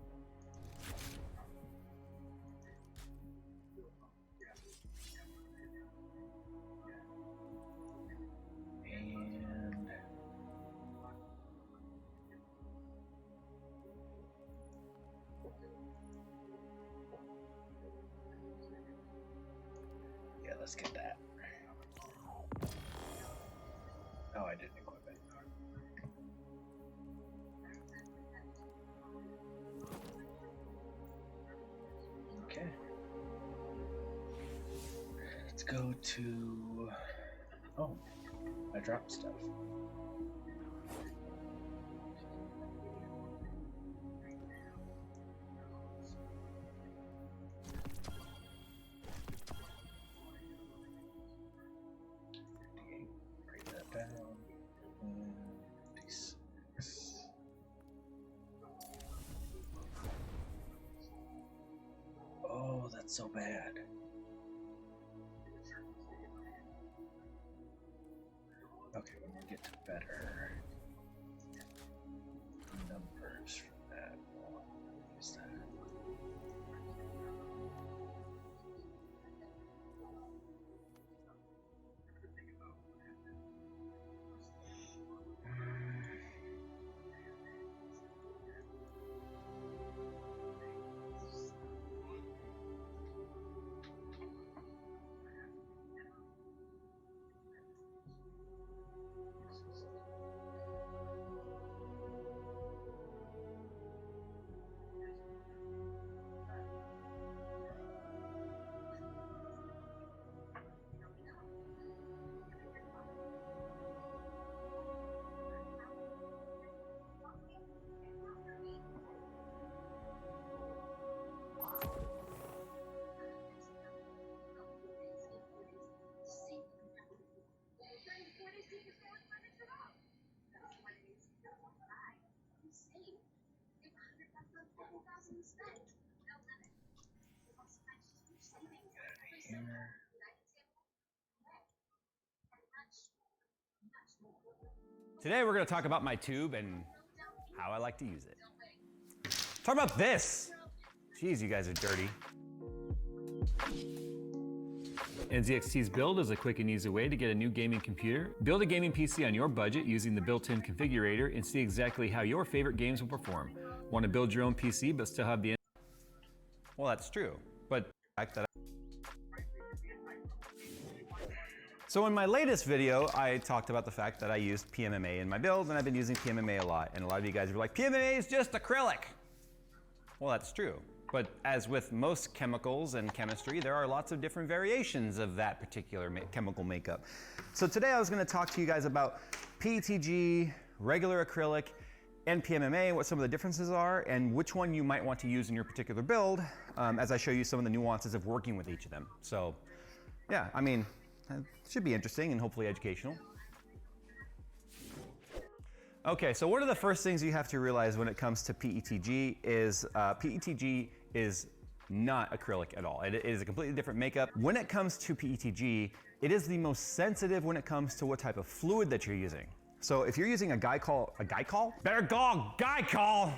A: And yeah, let's get that. Oh, I didn't equip it. Okay. Let's go to... Oh, I dropped stuff. Break that down. 56. Oh, that's so bad. Okay, when we get to better numbers for that, we'll use that. Here.
M: Today we're going to talk about my tube and how I like to use it. Talk about this! Jeez, you guys are dirty. NZXT's build is a quick and easy way to get a new gaming computer, build a gaming PC on your budget using the built-in configurator, and see exactly how your favorite games will perform. Want to build your own PC but still have the... Well, that's true, but the fact that So in my latest video, I talked about the fact that I used PMMA in my build, and I've been using PMMA a lot, and a lot of you guys were like, PMMA is just acrylic. Well, that's true. But as with most chemicals and chemistry, there are lots of different variations of that particular chemical makeup. So today I was going to talk to you guys about PETG, regular acrylic, and PMMA, what some of the differences are, and which one you might want to use in your particular build, as I show you some of the nuances of working with each of them. So yeah, I mean, it should be interesting and hopefully educational. Okay, so one of the first things you have to realize when it comes to PETG is PETG is not acrylic at all. It is a completely different makeup. When it comes to PETG, it is the most sensitive when it comes to what type of fluid that you're using. So if you're using a glycol? Better go, glycol!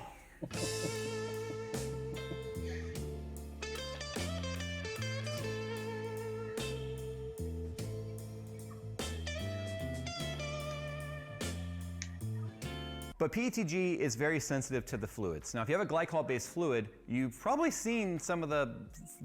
M: But PETG is very sensitive to the fluids. Now, if you have a glycol-based fluid, you've probably seen some of the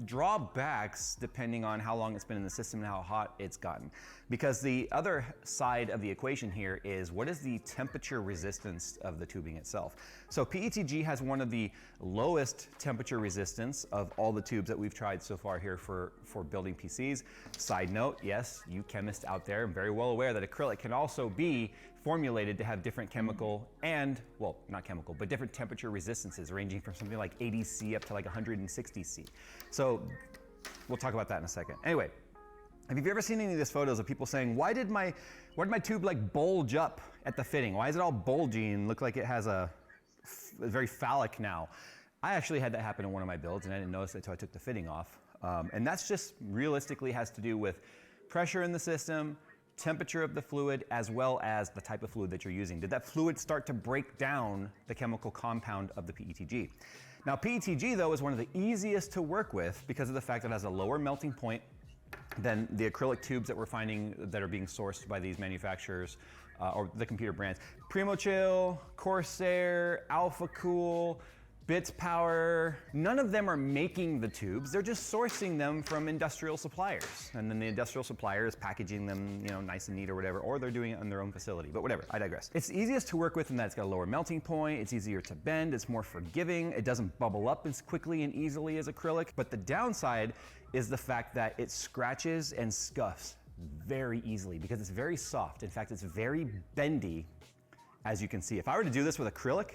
M: drawbacks depending on how long it's been in the system and how hot it's gotten. Because the other side of the equation here is what is the temperature resistance of the tubing itself. So PETG has one of the lowest temperature resistance of all the tubes that we've tried so far here for building PCs. Side note, yes, you chemists out there are very well aware that acrylic can also be formulated to have different chemical and, well, not chemical, but different temperature resistances ranging from something like 80 C up to like 160 C. So we'll talk about that in a second. Anyway, have you ever seen any of these photos of people saying, why did my tube like bulge up at the fitting? Why is it all bulgy and look like it has a very phallic now? I actually had that happen in one of my builds and I didn't notice it until I took the fitting off. And that's just realistically has to do with pressure in the system, temperature of the fluid as well as the type of fluid that you're using. Did that fluid start to break down the chemical compound of the PETG? Now, PETG, though, is one of the easiest to work with because of the fact that it has a lower melting point than the acrylic tubes that we're finding that are being sourced by these manufacturers or the computer brands. Primo Chill, Corsair, Alpha Cool, Bits Power, none of them are making the tubes. They're just sourcing them from industrial suppliers. And then the industrial supplier is packaging them, you know, nice and neat or whatever, or they're doing it in their own facility, but whatever, I digress. It's easiest to work with in that it's got a lower melting point, it's easier to bend, it's more forgiving, it doesn't bubble up as quickly and easily as acrylic. But the downside is the fact that it scratches and scuffs very easily because it's very soft. In fact, it's very bendy, as you can see. If I were to do this with acrylic,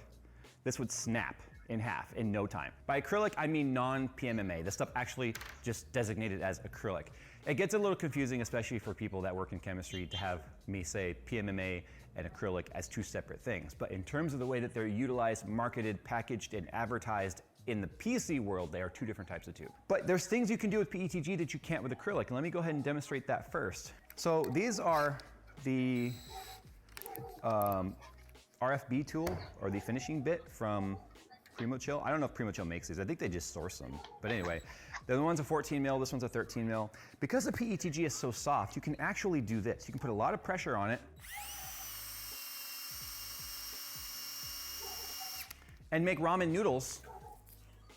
M: this would snap in half in no time. By acrylic, I mean non-PMMA. This stuff actually just designated as acrylic. It gets a little confusing, especially for people that work in chemistry, to have me say PMMA and acrylic as two separate things. But in terms of the way that they're utilized, marketed, packaged, and advertised in the PC world, they are two different types of tube. But there's things you can do with PETG that you can't with acrylic. And let me go ahead and demonstrate that first. So these are the RFB tool, or the finishing bit from Primo Chill. I don't know if Primo Chill makes these. I think they just source them. But anyway, the one's a 14 mil, this one's a 13 mil. Because the PETG is so soft, you can actually do this. You can put a lot of pressure on it and make ramen noodles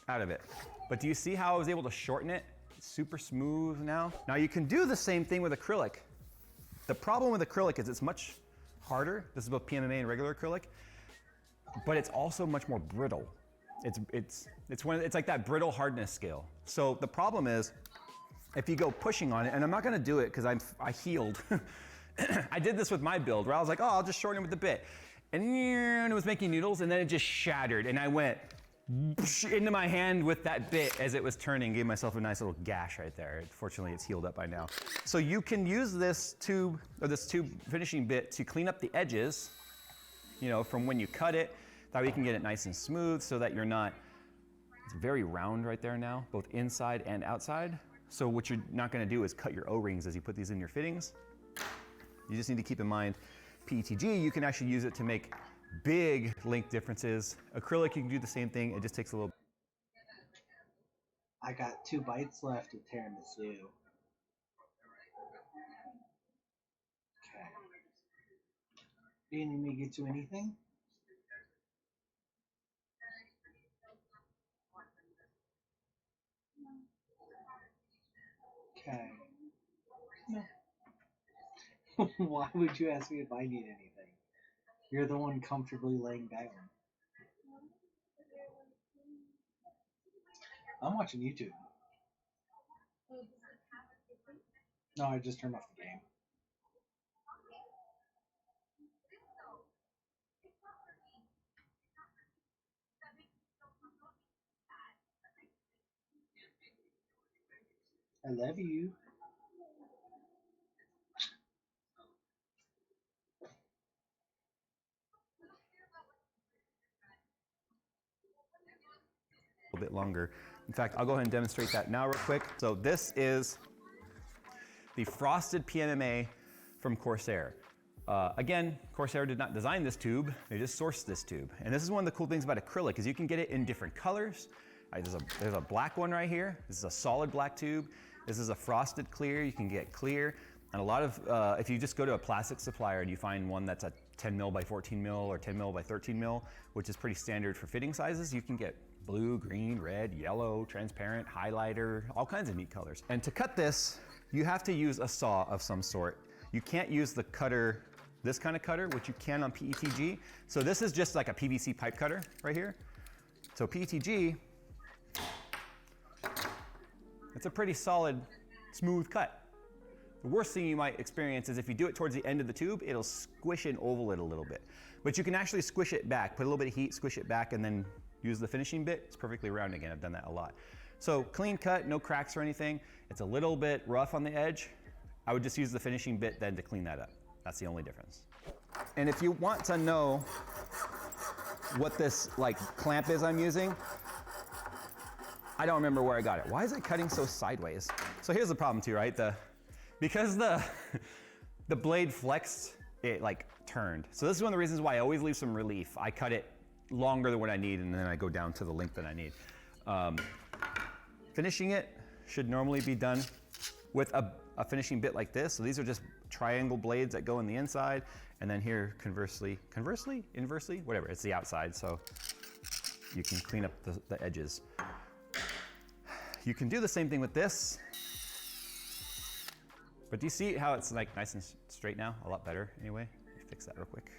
M: out of it. But do you see how I was able to shorten it? It's super smooth now. Now you can do the same thing with acrylic. The problem with acrylic is it's much harder. This is both PMMA and regular acrylic, but it's also much more brittle. It's like that brittle hardness scale. So the problem is, if you go pushing on it, and I'm not gonna do it because I healed. I did this with my build where I was like, oh, I'll just shorten it with the bit. And it was making noodles, and then it just shattered, and I went into my hand with that bit as it was turning, gave myself a nice little gash right there. Fortunately, it's healed up by now. So you can use this tube, or this tube finishing bit, to clean up the edges, you know, from when you cut it. That way you can get it nice and smooth so that you're not, it's very round right there now, both inside and outside. So what you're not gonna do is cut your O-rings as you put these in your fittings. You just need to keep in mind, PETG, you can actually use it to make big length differences. Acrylic, you can do the same thing, it just takes a little.
A: I got 2 bites left of tiramisu. Okay. Didn't make it to anything? Okay. No. Why would you ask me if I need anything? You're the one comfortably laying down. I'm watching YouTube. No, I just turned off the game. I love you.
M: A little bit longer. In fact, I'll go ahead and demonstrate that now real quick. So this is the frosted PMMA from Corsair. Again, Corsair did not design this tube, they just sourced this tube. And this is one of the cool things about acrylic is you can get it in different colors. There's a black one right here. This is a solid black tube. This is a frosted clear, you can get clear. And a lot of, if you just go to a plastic supplier and you find one that's a 10 mil by 14 mil or 10 mil by 13 mil, which is pretty standard for fitting sizes, you can get blue, green, red, yellow, transparent, highlighter, all kinds of neat colors. And to cut this, you have to use a saw of some sort. You can't use the cutter, this kind of cutter, which you can on PETG. So this is just like a PVC pipe cutter right here. So PETG, it's a pretty solid, smooth cut. The worst thing you might experience is if you do it towards the end of the tube, it'll squish and oval it a little bit. But you can actually squish it back, put a little bit of heat, squish it back, and then use the finishing bit. It's perfectly round again, I've done that a lot. So clean cut, no cracks or anything. It's a little bit rough on the edge. I would just use the finishing bit then to clean that up. That's the only difference. And if you want to know what this like clamp is I'm using, I don't remember where I got it. Why is it cutting so sideways? So here's the problem too, right? Because the the blade flexed, it like turned. So this is one of the reasons why I always leave some relief. I cut it longer than what I need, and then I go down to the length that I need. Finishing it should normally be done with a finishing bit like this. So these are just triangle blades that go in the inside, and then here, inversely, whatever, it's the outside, so you can clean up the edges. You can do the same thing with this, but do you see how it's like nice and straight now? A lot better, anyway. Let me fix that real quick.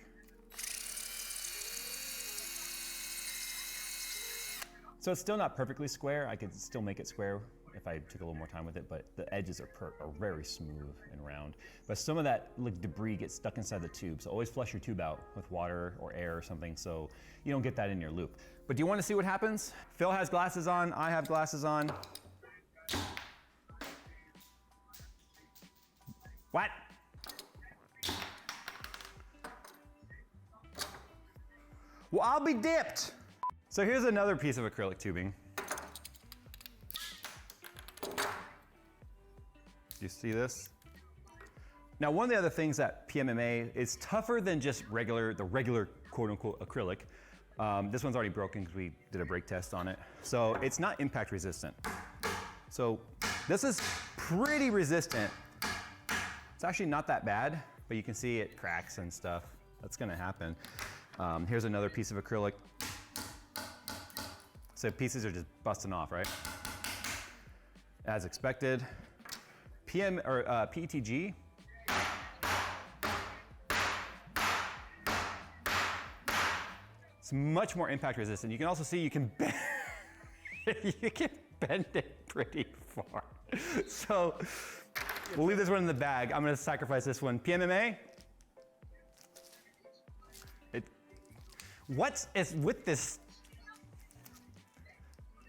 M: So it's still not perfectly square. I could still make it square if I took a little more time with it, but the edges are very smooth and round. But some of that like debris gets stuck inside the tube, so always flush your tube out with water or air or something so you don't get that in your loop. But do you want to see what happens? Phil has glasses on, I have glasses on. What? Well, I'll be dipped. So here's another piece of acrylic tubing. Do you see this? Now, one of the other things that PMMA is tougher than just the regular quote unquote acrylic. This one's already broken because we did a brake test on it. So it's not impact resistant. So this is pretty resistant. It's actually not that bad, but you can see it cracks and stuff. That's gonna happen. Here's another piece of acrylic. So pieces are just busting off, right? As expected. PETG. It's much more impact resistant. You can also see you can bend, you can bend it pretty far. So we'll leave this one in the bag. I'm gonna sacrifice this one. PMMA. What is with this?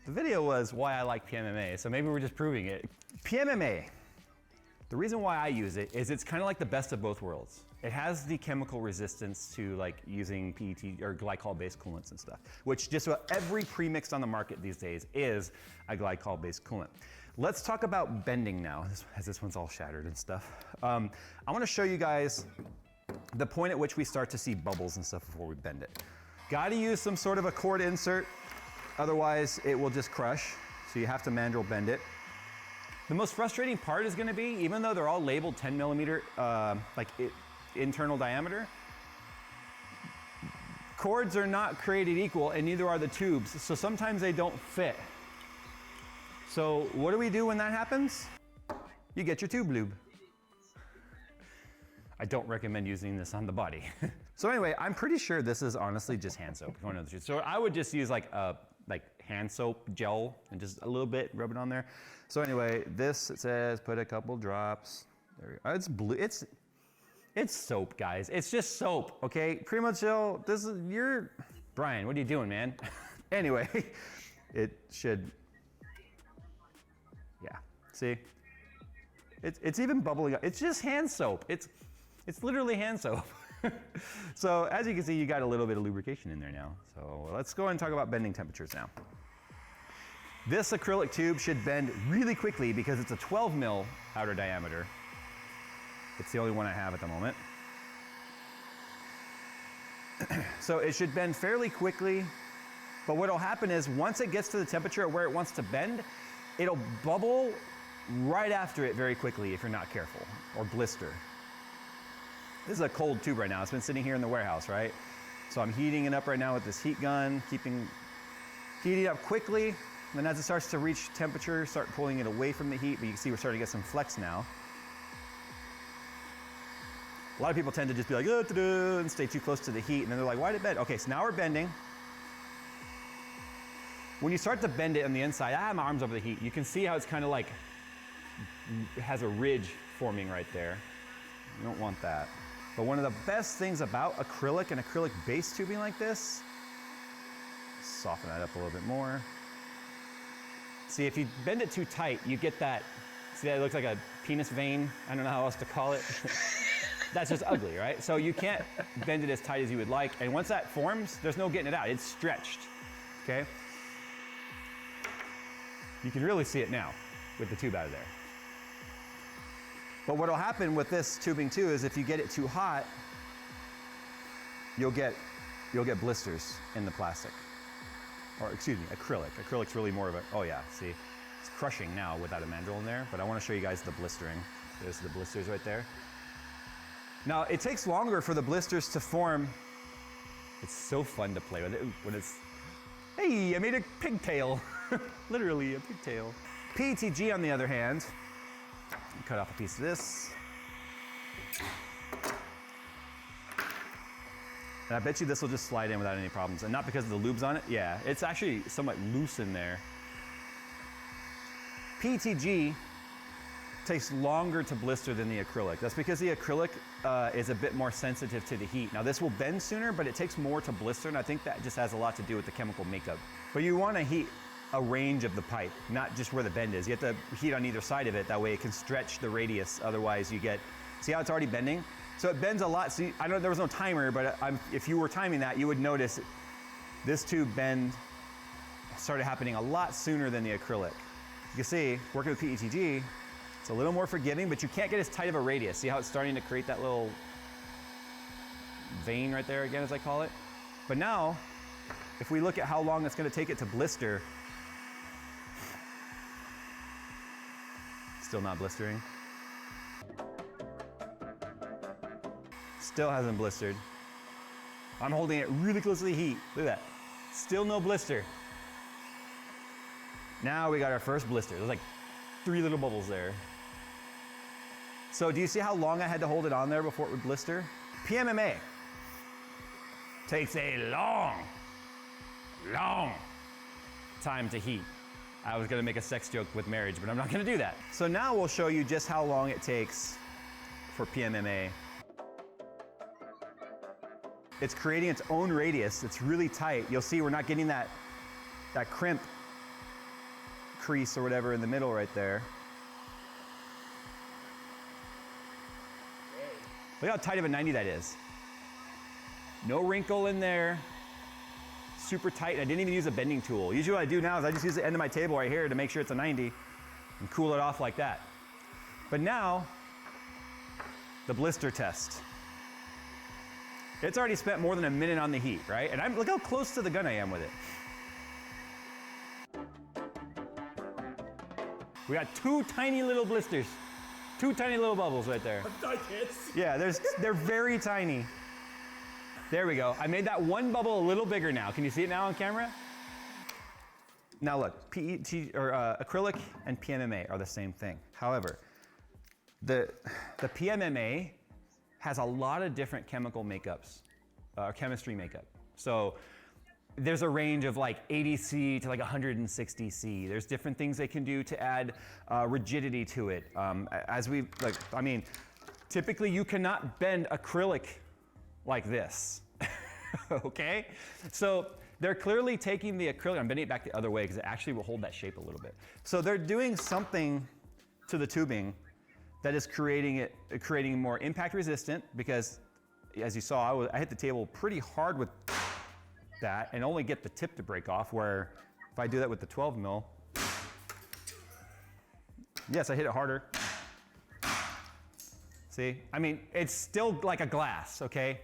M: The video was why I like PMMA, so maybe we're just proving it. PMMA, the reason why I use it is it's kind of like the best of both worlds. It has the chemical resistance to like using PET or glycol-based coolants and stuff, which just about every premix on the market these days is a glycol-based coolant. Let's talk about bending now, as this one's all shattered and stuff. I want to show you guys the point at which we start to see bubbles and stuff before we bend it. Got to use some sort of a cord insert, otherwise it will just crush. So you have to mandrel bend it. The most frustrating part is going to be, even though they're all labeled 10 millimeter, internal diameter, cords are not created equal, and neither are the tubes. So sometimes they don't fit. So what do we do when that happens? You get your tube lube. I don't recommend using this on the body. So anyway, I'm pretty sure this is honestly just hand soap. So I would just use like hand soap gel and just a little bit, rub it on there. So anyway, this, it says put a couple drops. There we go. It's blue. It's soap, guys. It's just soap, okay? Pretty much, this is Brian, what are you doing, man? Anyway, it should, yeah, see? It's even bubbling up. It's just hand soap. It's literally hand soap. So as you can see, you got a little bit of lubrication in there now. So let's go ahead and talk about bending temperatures now. This acrylic tube should bend really quickly because it's a 12 mil outer diameter. It's the only one I have at the moment. So it should bend fairly quickly, but what'll happen is once it gets to the temperature where it wants to bend, it'll bubble right after it very quickly if you're not careful, or blister. This is a cold tube right now. It's been sitting here in the warehouse, right? So I'm heating it up right now with this heat gun, heating it up quickly. Then as it starts to reach temperature, start pulling it away from the heat, but you can see we're starting to get some flex now. A lot of people tend to just be like, and stay too close to the heat, and then they're like, why did it bend? Okay, so now we're bending. When you start to bend it on the inside, I have my arms over the heat. You can see how it's kind of like, it has a ridge forming right there. You don't want that. But one of the best things about acrylic and acrylic-based tubing like this, soften that up a little bit more. See, if you bend it too tight, you get that, see that it looks like a penis vein? I don't know how else to call it. That's just ugly, right? So you can't bend it as tight as you would like, and once that forms, there's no getting it out. It's stretched, okay? You can really see it now with the tube out of there. But what'll happen with this tubing too is if you get it too hot, you'll get blisters in the plastic. Or excuse me, acrylic. Acrylic's really more of a, oh yeah, see, it's crushing now without a mandrel in there, but I want to show you guys the blistering. There's the blisters right there. Now, it takes longer for the blisters to form. It's so fun to play with it when it's, hey, I made a pigtail. Literally a pigtail. PETG, on the other hand, cut off a piece of this. And I bet you this will just slide in without any problems. And not because of the lubes on it. Yeah, it's actually somewhat loose in there. PETG takes longer to blister than the acrylic. That's because the acrylic is a bit more sensitive to the heat. Now this will bend sooner, but it takes more to blister, and I think that just has a lot to do with the chemical makeup. But you want to heat a range of the pipe, not just where the bend is. You have to heat on either side of it, that way it can stretch the radius, otherwise you get, see how it's already bending? So it bends a lot. See, I know there was no timer, but if you were timing that, you would notice this tube bend started happening a lot sooner than the acrylic. You can see, working with PETG, it's a little more forgiving, but you can't get as tight of a radius. See how it's starting to create that little vein right there again, as I call it? But now, if we look at how long it's gonna take it to blister, still not blistering. Still hasn't blistered. I'm holding it really close to the heat. Look at that. Still no blister. Now we got our first blister. There's like 3 little bubbles there. So do you see how long I had to hold it on there before it would blister? PMMA takes a long time to heat. I was gonna make a sex joke with marriage, but I'm not gonna do that. So now we'll show you just how long it takes for PMMA. It's creating its own radius. It's really tight. You'll see we're not getting that crimp crease or whatever in the middle right there. Look how tight of a 90 that is. No wrinkle in there. Super tight. I didn't even use a bending tool. Usually what I do now is I just use the end of my table right here to make sure it's a 90 and cool it off like that. But now, the blister test. It's already spent more than a minute on the heat, right? And look how close to the gun I am with it. We got 2 tiny little blisters. 2 tiny little bubbles right there. Yeah, they're very tiny. There we go. I made that one bubble a little bigger now. Can you see it now on camera? Now look, PET or acrylic and PMMA are the same thing. However, the PMMA has a lot of different chemical makeups, chemistry makeup. So there's a range of like 80C to like 160C. There's different things they can do to add rigidity to it. Typically you cannot bend acrylic like this, okay? So they're clearly taking the acrylic, I'm bending it back the other way because it actually will hold that shape a little bit. So they're doing something to the tubing that is creating more impact resistant, because as you saw, I hit the table pretty hard with that and only get the tip to break off, where if I do that with the 12 mil, yes, I hit it harder. See, I mean, it's still like a glass, okay?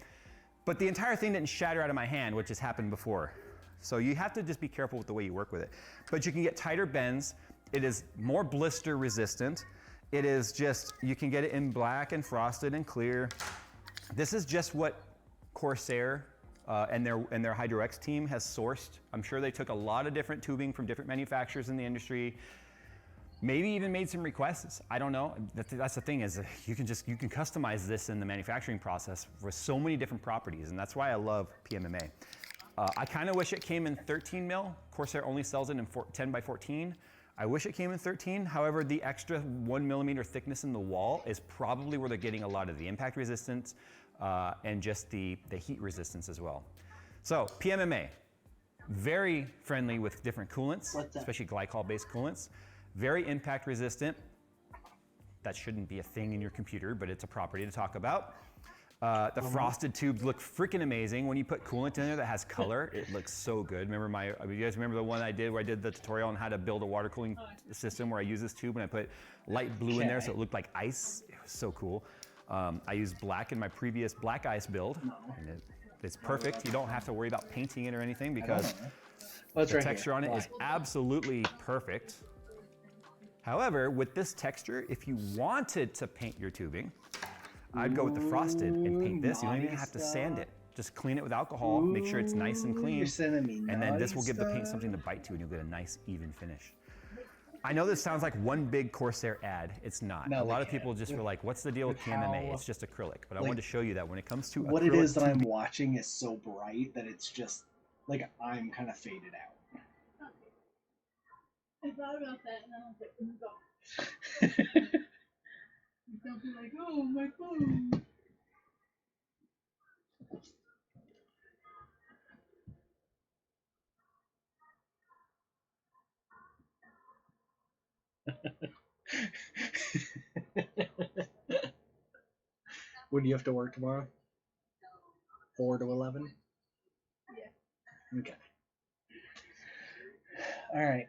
M: But the entire thing didn't shatter out of my hand, which has happened before. So you have to just be careful with the way you work with it. But you can get tighter bends. It is more blister resistant. It is just, you can get it in black and frosted and clear. This is just what Corsair and their Hydro X team has sourced. I'm sure they took a lot of different tubing from different manufacturers in the industry. Maybe even made some requests. I don't know. That's the thing, is you can customize this in the manufacturing process for so many different properties, and that's why I love PMMA. I kind of wish it came in 13 mil. Corsair only sells it in 10 by 14. I wish it came in 13. However, the extra 1 millimeter thickness in the wall is probably where they're getting a lot of the impact resistance and just the heat resistance as well. So PMMA, very friendly with different coolants, especially glycol-based coolants. Very impact resistant. That shouldn't be a thing in your computer, but it's a property to talk about. The frosted tubes look freaking amazing. When you put coolant in there that has color, it looks so good. You guys remember the one I did where I did the tutorial on how to build a water cooling system where I used this tube and I put light blue in there so it looked like ice? It so cool. I used black in my previous black ice build, and it's perfect. You don't have to worry about painting it or anything because the
A: right
M: texture on it is absolutely perfect. However, with this texture, if you wanted to paint your tubing, I'd go with the frosted and paint this. You don't even have to sand it. Just clean it with alcohol, make sure it's nice and clean, and then this will give the paint something to bite to and you'll get a nice even finish. I know this sounds like one big Corsair ad. It's not. A lot of people just were like, what's the deal with PMMA? It's just acrylic. But I wanted to show you that when it comes to
A: what
M: acrylic
A: it is that I'm watching is so bright that it's just like I'm kind of faded out.
B: I thought about that and I was like, oh god. Don't be like, oh, my phone.
A: When do you have to work tomorrow? 4 to 11?
B: Yeah.
A: Okay. All right.